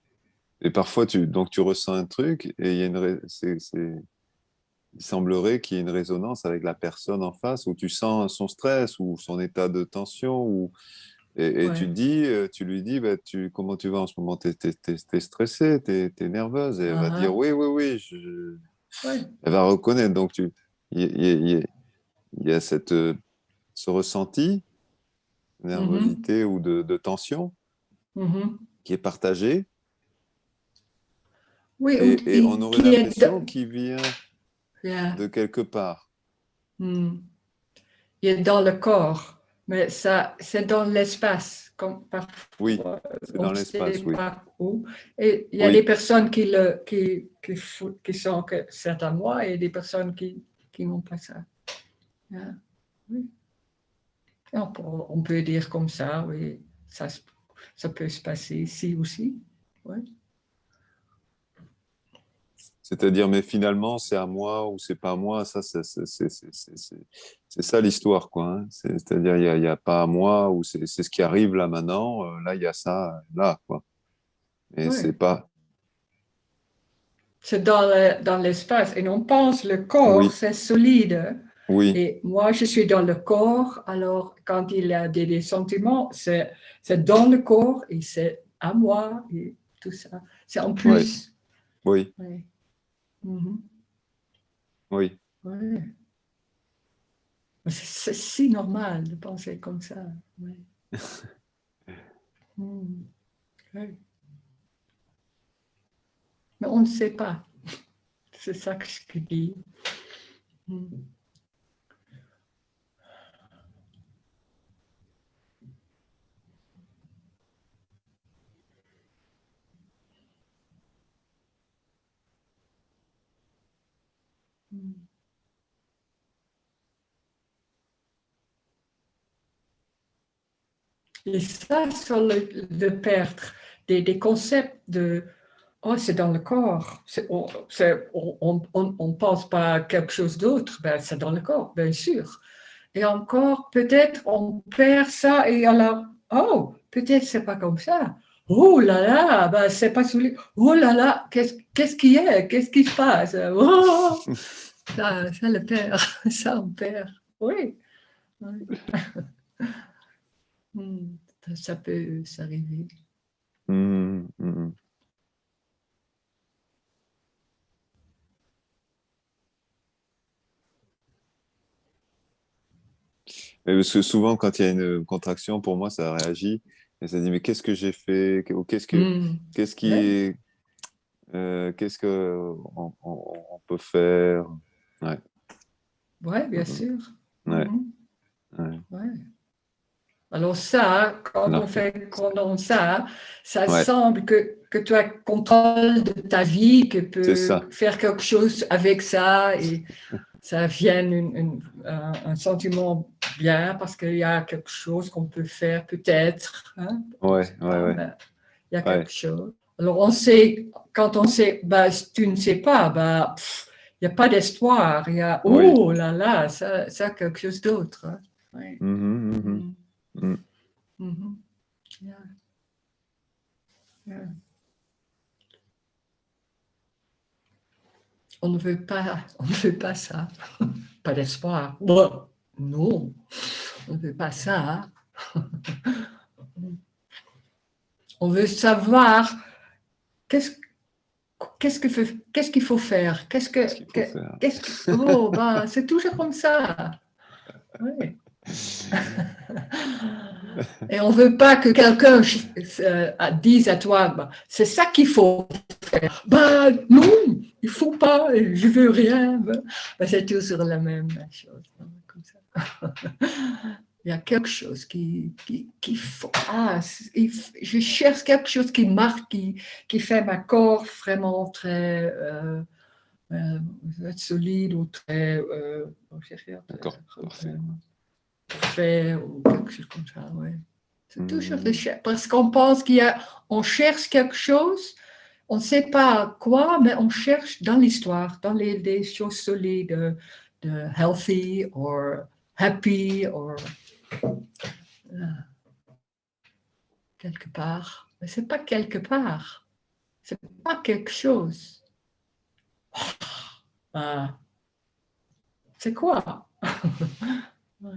parfois donc tu ressens un truc et il y a il semblerait qu'il y ait une résonance avec la personne en face où tu sens son stress ou son état de tension et Ouais. tu lui dis, bah, comment tu vas en ce moment? T'es stressée, t'es nerveuse et elle va dire, Uh-huh. oui, oui, oui, Ouais. elle va reconnaître. Donc il y a ce ressenti, Mhm. nervosité ou de tension Mhm. qui est partagé Oui, et on aurait qui est, l'impression qu'il vient yeah. de quelque part. Il est dans le corps, mais ça, c'est dans l'espace, comme Oui, parfois, c'est on dans ne sait l'espace, oui. pas où. Et il y a des Oui, personnes qui sentent que c'est à moi et des personnes qui n'ont pas ça. Yeah. Oui. Et on peut dire comme ça, oui, ça peut se passer ici aussi. Ouais. c'est-à-dire, mais finalement, c'est à moi ou c'est pas à moi, ça, c'est ça l'histoire, quoi. Hein. C'est-à-dire, il y a pas à moi ou c'est ce qui arrive là maintenant, là, il y a ça, là, quoi. Et c'est Ouais. pas, C'est dans l'espace. Et on pense le corps, oui, c'est solide. oui, Et moi, je suis dans le corps. Alors, quand il y a des sentiments, c'est dans le corps et c'est à moi et tout ça. C'est en oui, plus. oui, Ouais. Mhm. oui. Ouais. C'est si normal de penser comme ça. Ouais. Mhm. Ouais. Mais on ne sait pas. C'est ça que je dis. Mhm. Mhm. Et ça, sur de perdre des concepts de oh, c'est dans le corps. On pense pas à quelque chose d'autre. Ben, c'est dans le corps, bien sûr. Et encore, peut-être, on perd ça et alors, oh, peut-être c'est pas comme ça. Oh là là, ben, c'est pas sous les... Oh là là, qu'est-ce qui est? Qu'est-ce qui se passe? Oh, Ça le perd, ça on perd. Oui. Oui. Ça peut s'arriver. Mhm, mhm. Mais parce que souvent, quand il y a une contraction, pour moi, ça réagit et ça dit, mais qu'est-ce que j'ai fait? Ou qu'est-ce qui Ouais, est, qu'est-ce que on peut faire? Ouais, ouais, bien mhm, sûr. ouais, Mhm. ouais. Ouais. Alors ça, quand on Alors que, fait comme ça ouais, semble que tu as contrôle de ta vie, que tu c'est peux ça. faire quelque chose avec ça et ça vient un sentiment bien parce qu'il y a quelque chose qu'on peut faire peut-être, hein, on ne Ouais, sait ouais, pas, ouais, mais il y a quelque ouais, chose. Alors on sait, quand on sait, bah, si tu ne sais pas, bah, il n'y a pas d'espoir, il y a, oui. oh là là, ça quelque chose d'autre. Hein. Oui. Mhm, mhm, Mm. mhm. Mhm. Yeah, yeah. On ne veut pas ça. Pas d'espoir. Bon, non, on ne veut pas ça. On veut savoir qu'est-ce qu'est-ce qu'il faut faire. Qu'est-ce qu'il faut faire? Oh, bah, c'est toujours comme ça. Oui. Et on ne veut pas que quelqu'un dise à toi, bah, c'est ça qu'il faut faire. Bah, non, il ne faut pas, je ne veux rien. Bah, c'est toujours la même chose. Comme ça. Il y a quelque chose qui faut. Je cherche quelque chose qui marque, qui fait ma corps vraiment très solide ou très. D'accord, parfait. Fait ou quelque chose comme ça, ouais. C'est toujours de Mhm. chercher, parce qu'on pense on cherche quelque chose, on ne sait pas quoi, mais on cherche dans l'histoire, dans les choses solides, de healthy or happy or quelque part. Mais c'est pas quelque part, c'est pas quelque chose. Ah, c'est quoi? Ouais.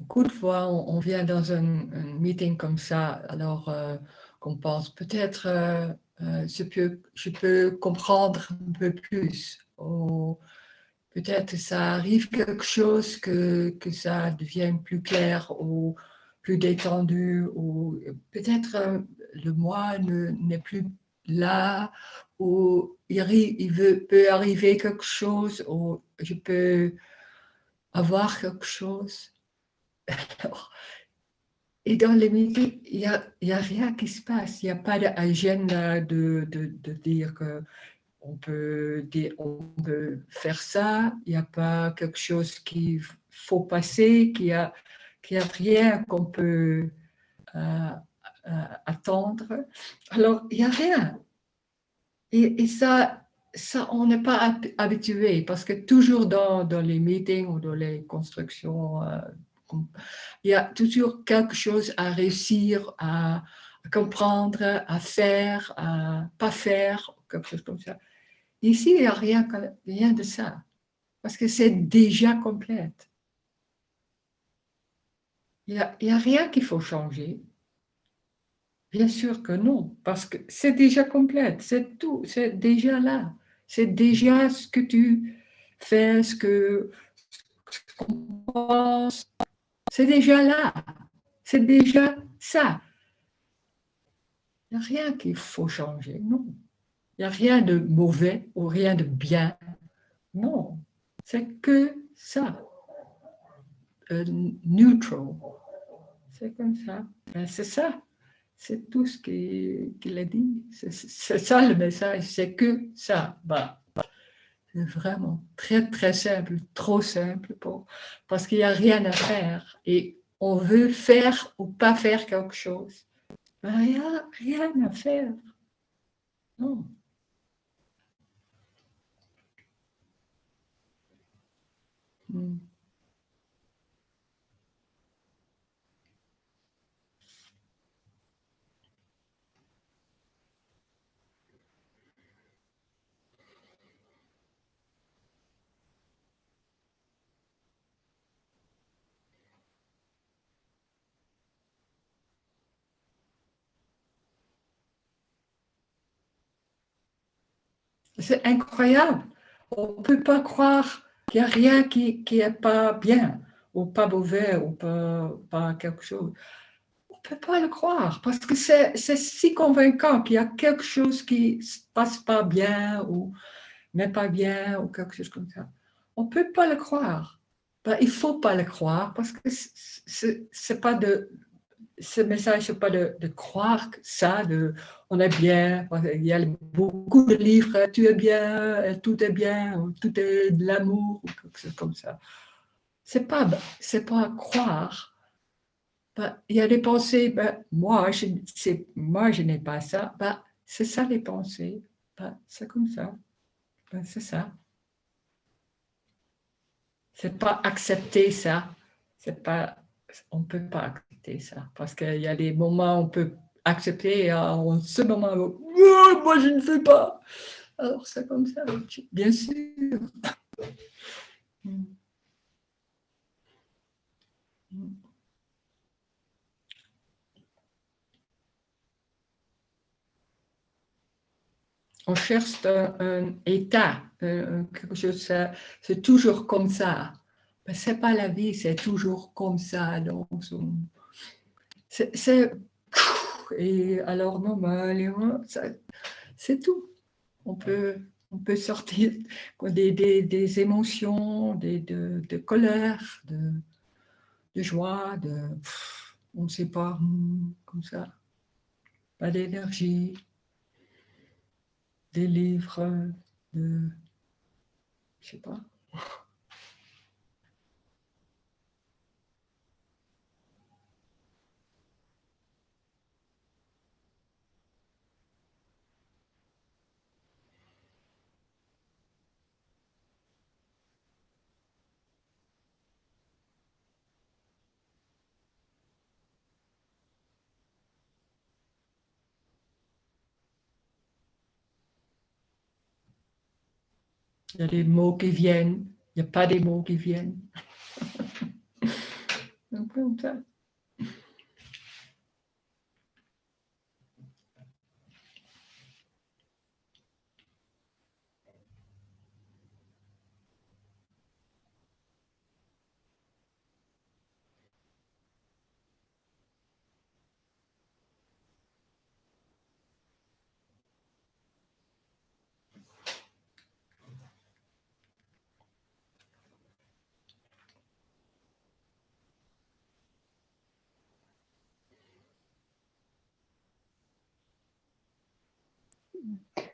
beaucoup de fois, on vient dans un meeting comme ça, alors qu'on pense peut-être je peux comprendre un peu plus. Ou peut-être ça arrive quelque chose que ça devienne plus clair ou plus détendu, ou peut-être le moi n'est plus là, ou peut arriver quelque chose, ou je peux avoir quelque chose. Et dans les métiers, il y a rien qui se passe. Il n'y a pas d'agenda de dire que on peut faire ça. Il n'y a pas quelque chose qu'il faut passer, qu'il n'y a rien qu'on peut attendre. Alors, il n'y a rien. Et ça, on n'est pas habitué parce que toujours dans les meetings ou dans les constructions, il y a toujours quelque chose à réussir, à comprendre, à faire, à pas faire, quelque chose comme ça. Ici, il n'y a rien de ça, parce que c'est déjà complète. Il y a rien qu'il faut changer. Bien sûr que non, parce que c'est déjà complète, c'est tout, c'est déjà là. C'est déjà ce que tu fais, ce qu'on pense, c'est déjà là. C'est déjà ça. Il n'y a rien qu'il faut changer, non. Il n'y a rien de mauvais ou rien de bien, non. C'est que ça. Neutral. C'est comme ça. Ben, c'est ça. C'est tout ce qu'il a dit. C'est ça le message. C'est que ça. Ben, c'est vraiment très, très simple. Trop simple parce qu'il n'y a rien à faire. Et on veut faire ou pas faire quelque chose. Ben, il n'y a rien à faire. Non. Hmm. C'est incroyable. On ne peut pas croire qu'il n'y a rien qui n'est pas bien, ou pas mauvais, ou pas quelque chose. On ne peut pas le croire, parce que c'est si convaincant qu'il y a quelque chose qui ne se passe pas bien, ou n'est pas bien, ou quelque chose comme ça. On ne peut pas le croire. Ben, il ne faut pas le croire, parce que c'est pas de ce message, ce n'est pas de croire que ça, on est bien. Il y a beaucoup de livres, tu es bien, tout est bien, tout est de l'amour, ou quelque chose comme ça. C'est pas croire. Ben, il y a des pensées, ben, moi, je n'ai pas ça. Ben, c'est ça les pensées. Ben, c'est comme ça. Ben, c'est ça. C'est pas accepter ça. C'est pas, on ne peut pas accepter ça. Parce qu'il y a des moments où on peut accepter et en ce moment, moi je ne sais pas. Alors c'est comme ça, bien sûr. On cherche un état, quelque chose, c'est toujours comme ça. Mais ce n'est pas la vie, c'est toujours comme ça. Donc, c'est, et alors normal, c'est tout. On peut, on peut sortir des émotions, de colère, de joie, on ne sait pas, comme ça, pas d'énergie, des livres, de, je sais pas. Il y a des mots qui viennent, il n'y a pas des mots qui viennent. Donc, comme ça.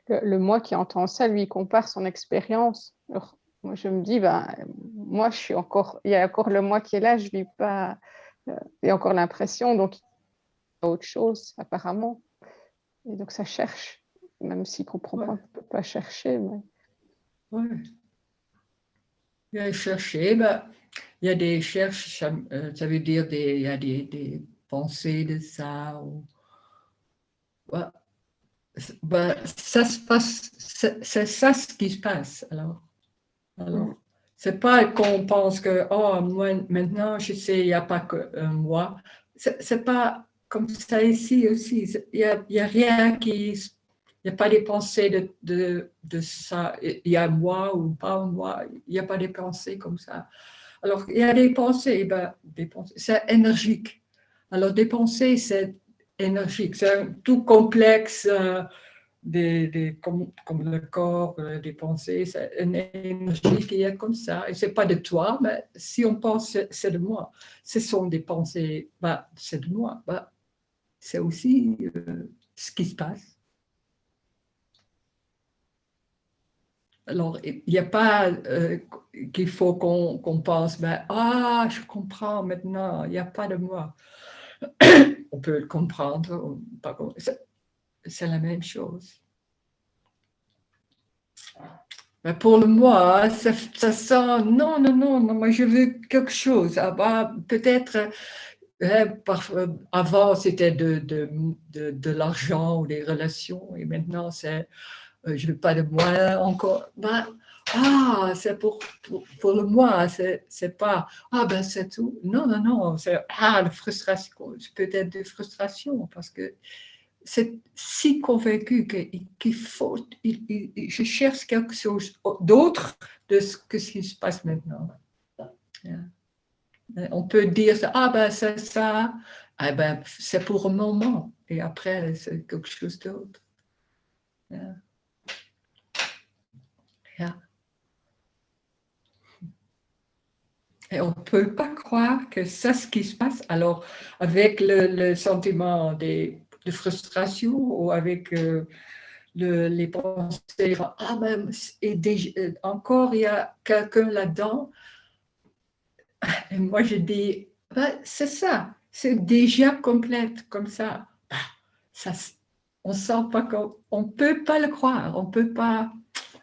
Le moi qui entend ça, lui, il compare son expérience. Alors, moi, je me dis, ben, moi, je suis encore, il y a encore le moi qui est là, je vis pas, il y a encore l'impression, donc il y a autre chose, apparemment. Et donc, ça cherche, même s'il ne comprend pas, Ouais. on ne peut pas chercher. Mais... Ouais. Il y a chercher, ben, il y a des cherches, ça veut dire il y a des pensées de ça. Ouais. Ben, ça se passe, c'est ça ce qui se passe. Alors, c'est pas qu'on pense que, oh, moi, maintenant, je sais, il n'y a pas que moi. C'est pas comme ça ici aussi. Il y a rien qui. Il n'y a pas des pensées de ça. Il y a moi ou pas moi. Il n'y a pas des pensées comme ça. Alors, il y a des pensées, ben, c'est énergique. Alors, des pensées, c'est énergique. C'est tout complexe. Comme le corps, des pensées, c'est une énergie qui est comme ça. Et ce n'est pas de toi, mais si on pense c'est de moi, ce sont des pensées, bah, c'est de moi. Bah, c'est aussi ce qui se passe. Alors, il n'y a pas qu'il faut qu'on pense, ben, ah, je comprends maintenant, il n'y a pas de moi. On peut le comprendre, c'est la même chose. Mais pour le moi, ça sent, non, non, non, non, moi je veux quelque chose. Ah, bah, peut-être, avant c'était de l'argent ou des relations, et maintenant c'est, je ne veux pas de moi encore. Bah, ah, c'est pour le moi, c'est pas, ah ben c'est tout. Non, non, non, c'est, la frustration, peut-être des frustrations, parce que c'est si convaincu qu'il faut, je cherche quelque chose d'autre de ce que ce qui se passe maintenant. On peut dire, ah ben c'est ça, ah ben c'est pour un moment, et après c'est quelque chose d'autre. Yeah. Yeah. Et on ne peut pas croire que c'est ce qui se passe. Alors, avec le sentiment de frustration ou avec les pensées, ah ben, encore il y a quelqu'un là-dedans. Et moi, je dis, ben, c'est ça, c'est déjà complète comme ça. Ah, ça on sent pas on peut pas le croire, on peut pas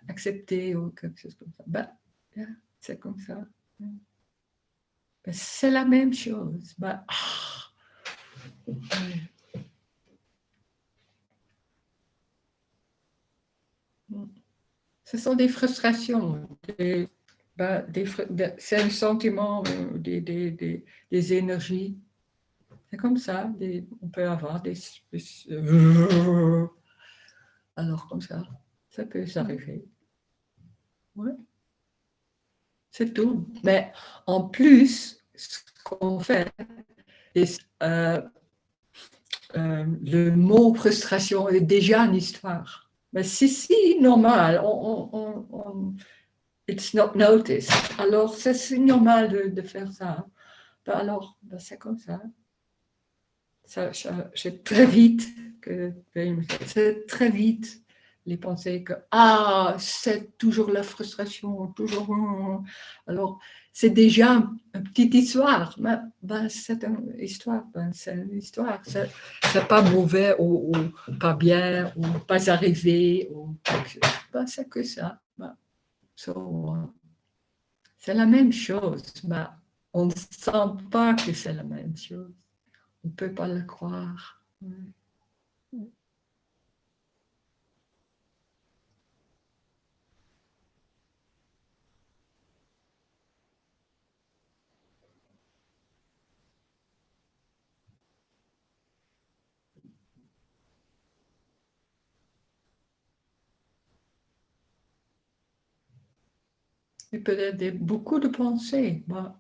accepter ou quelque chose comme ça. Ben, c'est comme ça. Ben, c'est la même chose. Ben, ce sont des frustrations, c'est un sentiment, des énergies. C'est comme ça, on peut avoir des... Alors comme ça peut s'arriver. Ouais, c'est tout. Mais en plus, ce qu'on fait, euh, le mot frustration est déjà une histoire. Mais si normal, it's not noticed. Alors, c'est normal de faire ça. Ben alors, ben c'est comme ça. C'est très vite c'est très vite les pensées que c'est toujours la frustration, toujours. Alors, c'est déjà une petite histoire. Ben, c'est une histoire. Ben, c'est une histoire. C'est pas mauvais ou pas bien ou pas arrivé. Ben, c'est que ça. Ben, c'est la même chose. Ben, on ne sent pas que c'est la même chose. On ne peut pas le croire. Et peut-être beaucoup de pensées. Bon,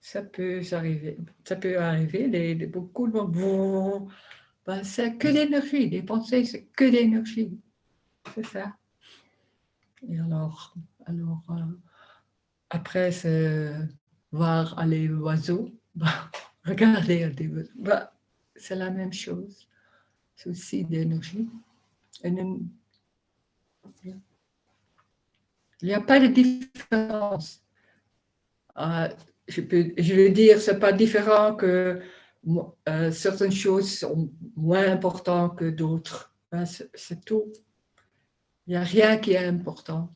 ça peut arriver. Ça peut arriver, beaucoup de ben, c'est que l'énergie. Les pensées, c'est que l'énergie. C'est ça. Et après, c'est voir les oiseaux. Ben, regarder des oiseaux. Ben, c'est la même chose. C'est aussi de l'énergie. Il n'y a pas de différence. Je veux dire, c'est pas différent que certaines choses sont moins importantes que d'autres. Ben, c'est tout. Il n'y a rien qui est important.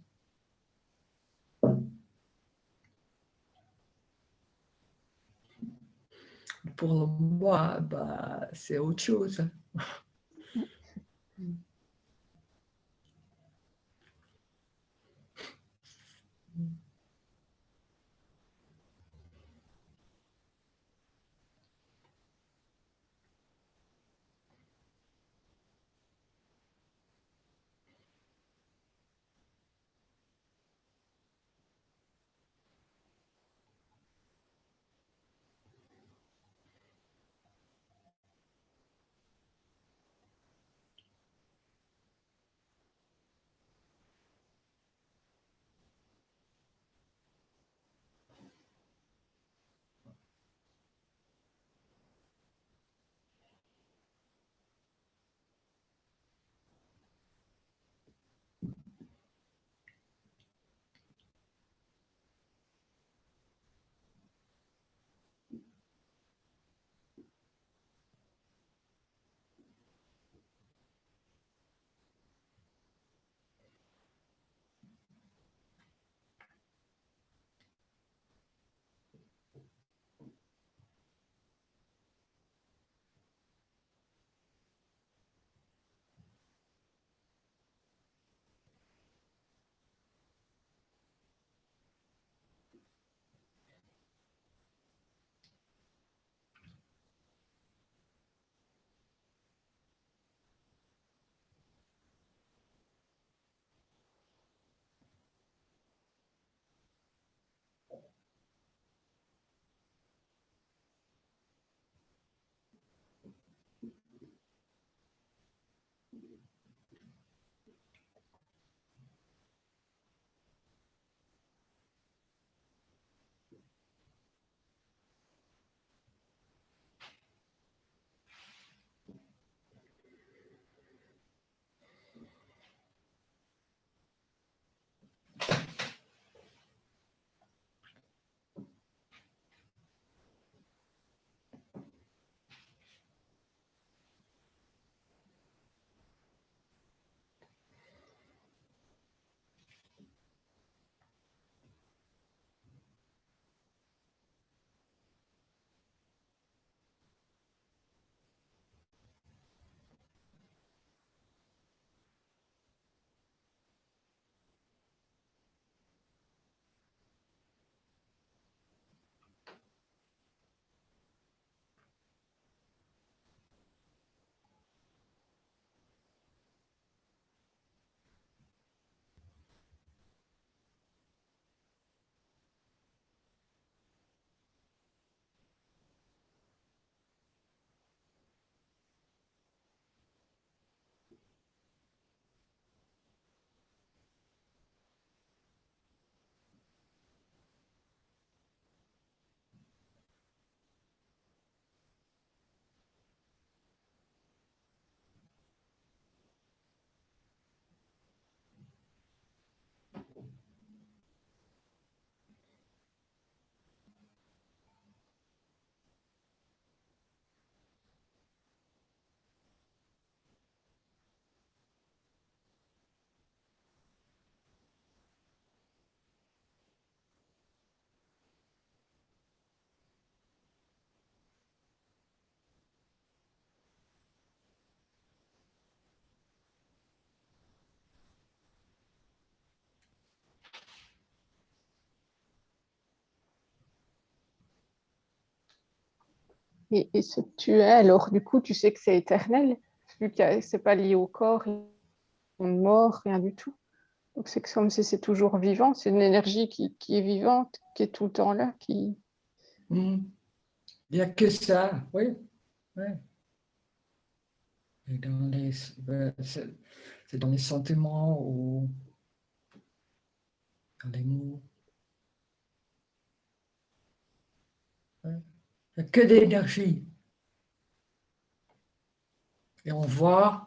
Pour moi, ben, c'est autre chose. Et ce que tu es, alors du coup, tu sais que c'est éternel, vu que c'est pas lié au corps, de mort, rien du tout. Donc c'est comme si c'est toujours vivant, c'est une énergie qui est vivante, qui est tout le temps là, qui... Il n'y a que ça, oui. Oui. Et c'est dans les sentiments ou dans les mots. Ouais. Il n'y a que d'énergie. Et on voit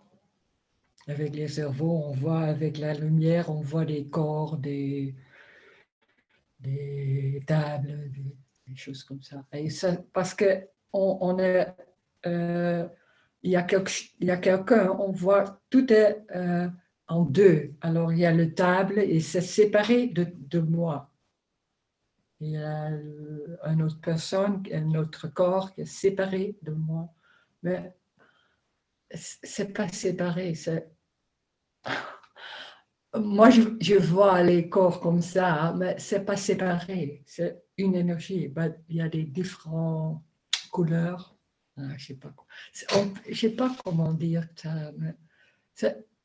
avec les cerveaux, on voit avec la lumière, on voit des corps, des tables, des choses comme ça. Et ça parce que on est, il y a quelqu'un, on voit tout est en deux. Alors il y a le table et c'est séparé de moi. Il y a une autre personne, un autre corps qui est séparé de moi. Mais c'est pas séparé. Moi, je vois les corps comme ça, hein, mais c'est pas séparé. C'est une énergie. Ben, il y a des différentes couleurs. Ah, je sais pas comment dire ça, mais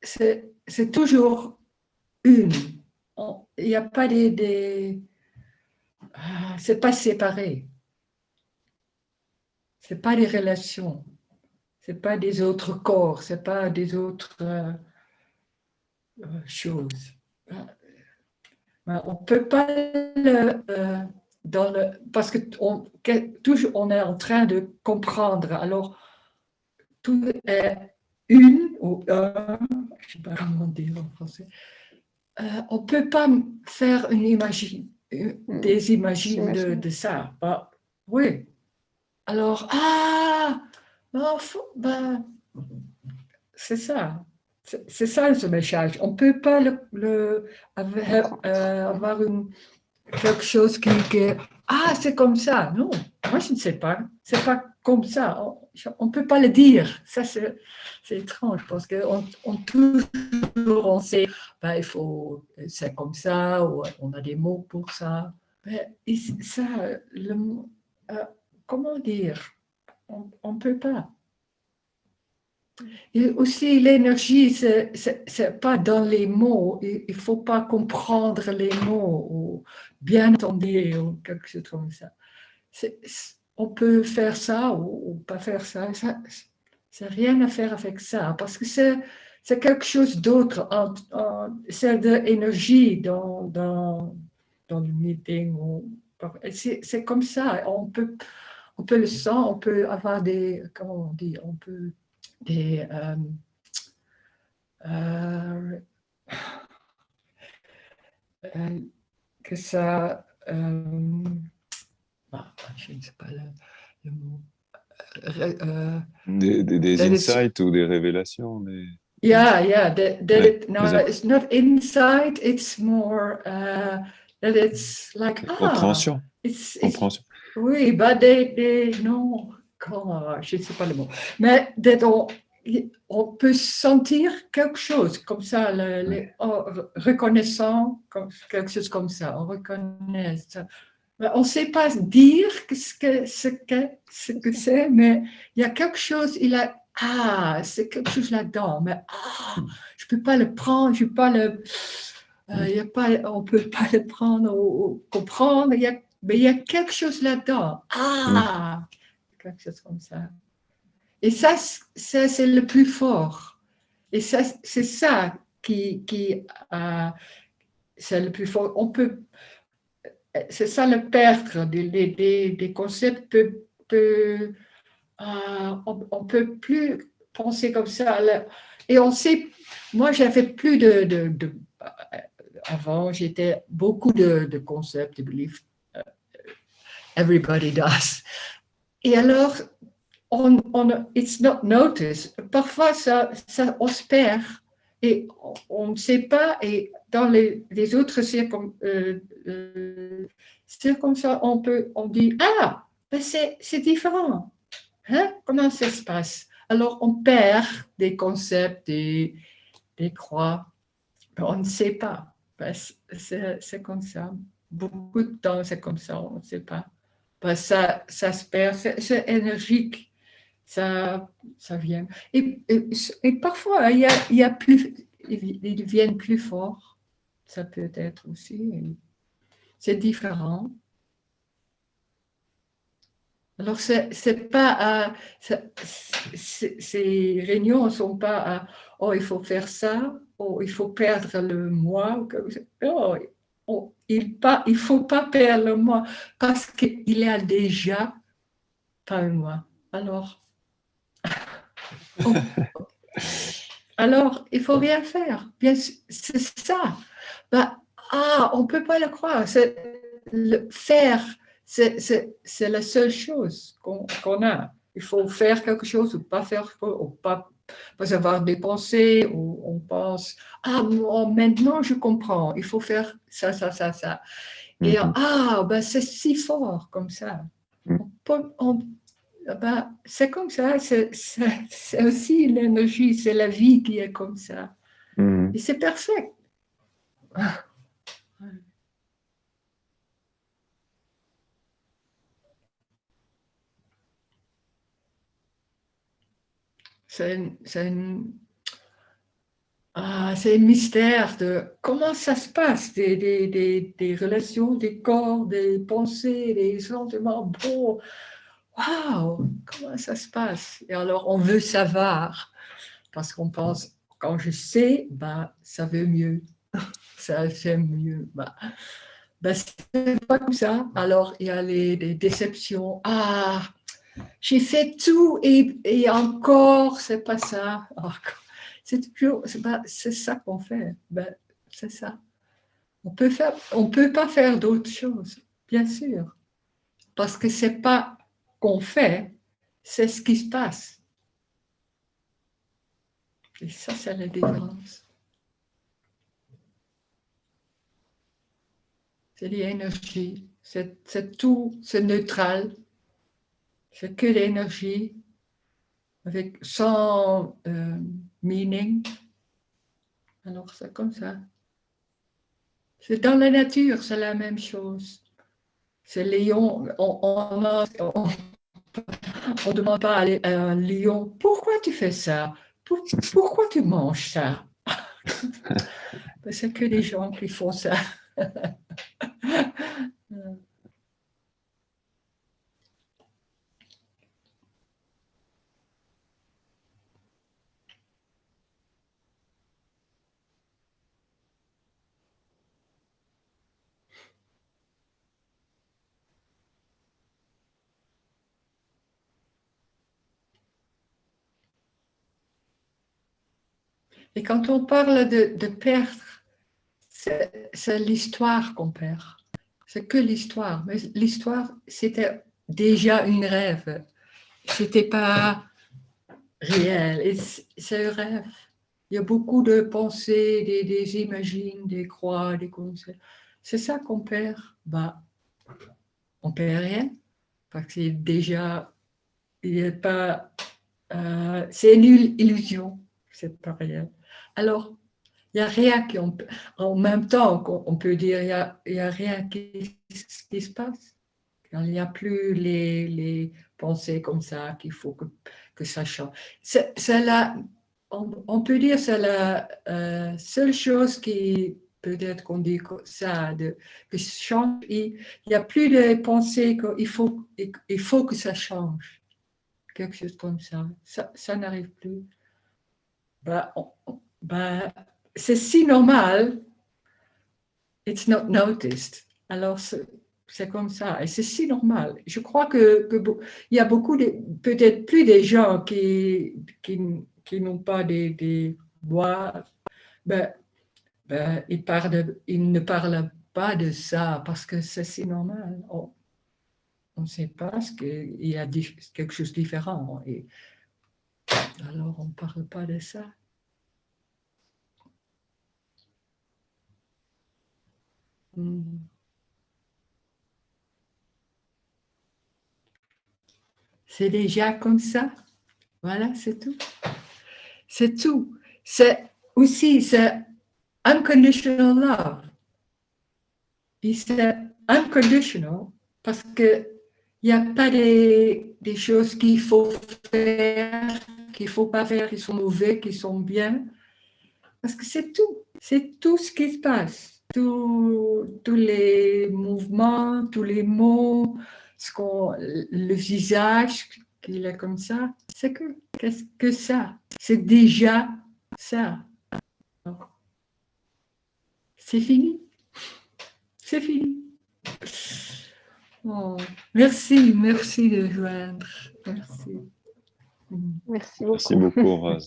c'est toujours une. Il n'y a pas c'est pas séparé. C'est pas des relations. C'est pas des autres corps. C'est pas des autres choses. On ne peut pas parce que toujours on est en train de comprendre. Alors tout est une ou un. Je ne sais pas comment dire en français. On ne peut pas faire des imagines de ça. Bah, oui. Alors, c'est ça. C'est ça ce message. On ne peut pas avoir quelque chose qui c'est comme ça. Non, moi je ne sais pas. C'est pas comme ça. On ne peut pas le dire. Ça, c'est étrange parce qu'on toujours on sait, c'est comme ça, ou on a des mots pour ça. Mais ça, comment dire? On ne peut pas. Et aussi, l'énergie, c'est pas dans les mots. Il ne faut pas comprendre les mots ou bien entendre ou quelque chose comme ça. On peut faire ça ou pas faire ça. Ça n'a rien à faire avec ça parce que c'est quelque chose d'autre. C'est de l'énergie dans le meeting. C'est comme ça. On peut le sentir, on peut avoir comment on dit, on peut des que ça je ne sais pas le mot des insights ou des révélations yeah it's not insight, it's more that it's like compréhension. Compréhension. Oui, non, je ne sais pas le mot, mais on peut sentir quelque chose comme ça, reconnaissant quelque chose comme ça, on reconnaît ça. Mais on ne sait pas dire ce que c'est, mais il y a quelque chose, c'est quelque chose là-dedans, mais je ne peux pas le prendre, je peux pas on ne peut pas le prendre ou comprendre, mais il y a quelque chose là-dedans. Quelque chose comme ça. Et ça c'est le plus fort. Et ça, c'est ça qui c'est le plus fort. C'est ça le perdre des concepts. On ne peut plus penser comme ça. Et on sait, moi j'avais plus avant, j'étais beaucoup de concepts, de beliefs. Everybody does. Et alors, it's not noticed. Parfois, on se perd et on ne sait pas. Et dans les autres circonstances, on dit ben c'est différent. Hein? Comment ça se passe? Alors, on perd des concepts, des croix. On ne sait pas. Ben, c'est comme ça. Beaucoup de temps, c'est comme ça, on ne sait pas. Ben, ça se perd, c'est énergique. Ça vient. Et parfois, ils deviennent plus forts. ça peut être aussi. C'est différent. Alors, c'est pas ces réunions ne sont pas à oh, il faut faire ça, oh, il faut perdre le moi. Oh, il ne faut pas perdre le moi parce qu'il y a déjà pas un moi. Alors, il ne faut rien faire. Bien, c'est ça. Ben, on ne peut pas le croire. Le faire, c'est la seule chose qu'on a. Il faut faire quelque chose ou pas faire, ou pas avoir des pensées, ou on pense, maintenant je comprends, il faut faire ça, ça, ça, ça. Et ben, c'est si fort comme ça. C'est comme ça, c'est aussi l'énergie, c'est la vie qui est comme ça. Et c'est parfait. C'est un mystère de comment ça se passe, des relations, des corps, des pensées, des sentiments beaux. Waouh, comment ça se passe? Et alors, on veut savoir, parce qu'on pense, quand je sais, ça veut mieux. Ça, j'aime mieux. C'est pas comme ça. Alors, il y a des déceptions. J'ai fait tout et encore, c'est pas ça. C'est toujours, c'est ça qu'on fait. C'est ça. On peut pas faire d'autres choses, bien sûr. Parce que c'est pas qu'on fait, c'est ce qui se passe. Et ça, c'est la différence. C'est l'énergie, c'est tout, c'est neutral, c'est que l'énergie, sans meaning. Alors, c'est comme ça. C'est dans la nature, c'est la même chose. C'est lion, on ne demande pas à un lion, pourquoi tu fais ça? Pourquoi tu manges ça? C'est que des gens qui font ça. Et quand on parle de perdre, c'est l'histoire qu'on perd. C'est que l'histoire. Mais l'histoire, c'était déjà une rêve. C'était pas réel. Et c'est un rêve. Il y a beaucoup de pensées, des imagines, des croix, des concepts. C'est ça qu'on perd. On perd rien. Parce que c'est déjà, il n'y a pas, c'est une illusion. C'est pas réel. Alors, il n'y a rien en même temps, on peut dire, il n'y a rien qui se passe. Il n'y a plus les pensées comme ça qu'il faut que ça change. On peut dire que c'est la seule chose qui, peut-être qu'on dit ça, que ça change. Il n'y a plus de pensée qu'il faut que ça change. Quelque chose comme ça. Ça n'arrive plus. C'est si normal, it's not noticed. Alors, c'est comme ça. Et c'est si normal. Je crois qu'il y a beaucoup, peut-être plus des gens qui n'ont pas des voix. Ils ne parlent pas de ça parce que c'est si normal. On ne sait pas qu'il y a quelque chose de différent. Et alors, on ne parle pas de ça. C'est déjà comme ça. Voilà, c'est tout. C'est tout. C'est aussi, c'est unconditional love. Et c'est unconditional parce qu'il n'y a pas des choses qu'il faut faire, qu'il ne faut pas faire, qui sont mauvais, qui sont bien. Parce que c'est tout. C'est tout ce qui se passe. tous les mouvements, tous les mots, le visage qu'il est comme ça, qu'est-ce que ça? C'est déjà ça. C'est fini. C'est fini. Oh, merci de joindre. Merci. Merci beaucoup. Merci beaucoup, Rose.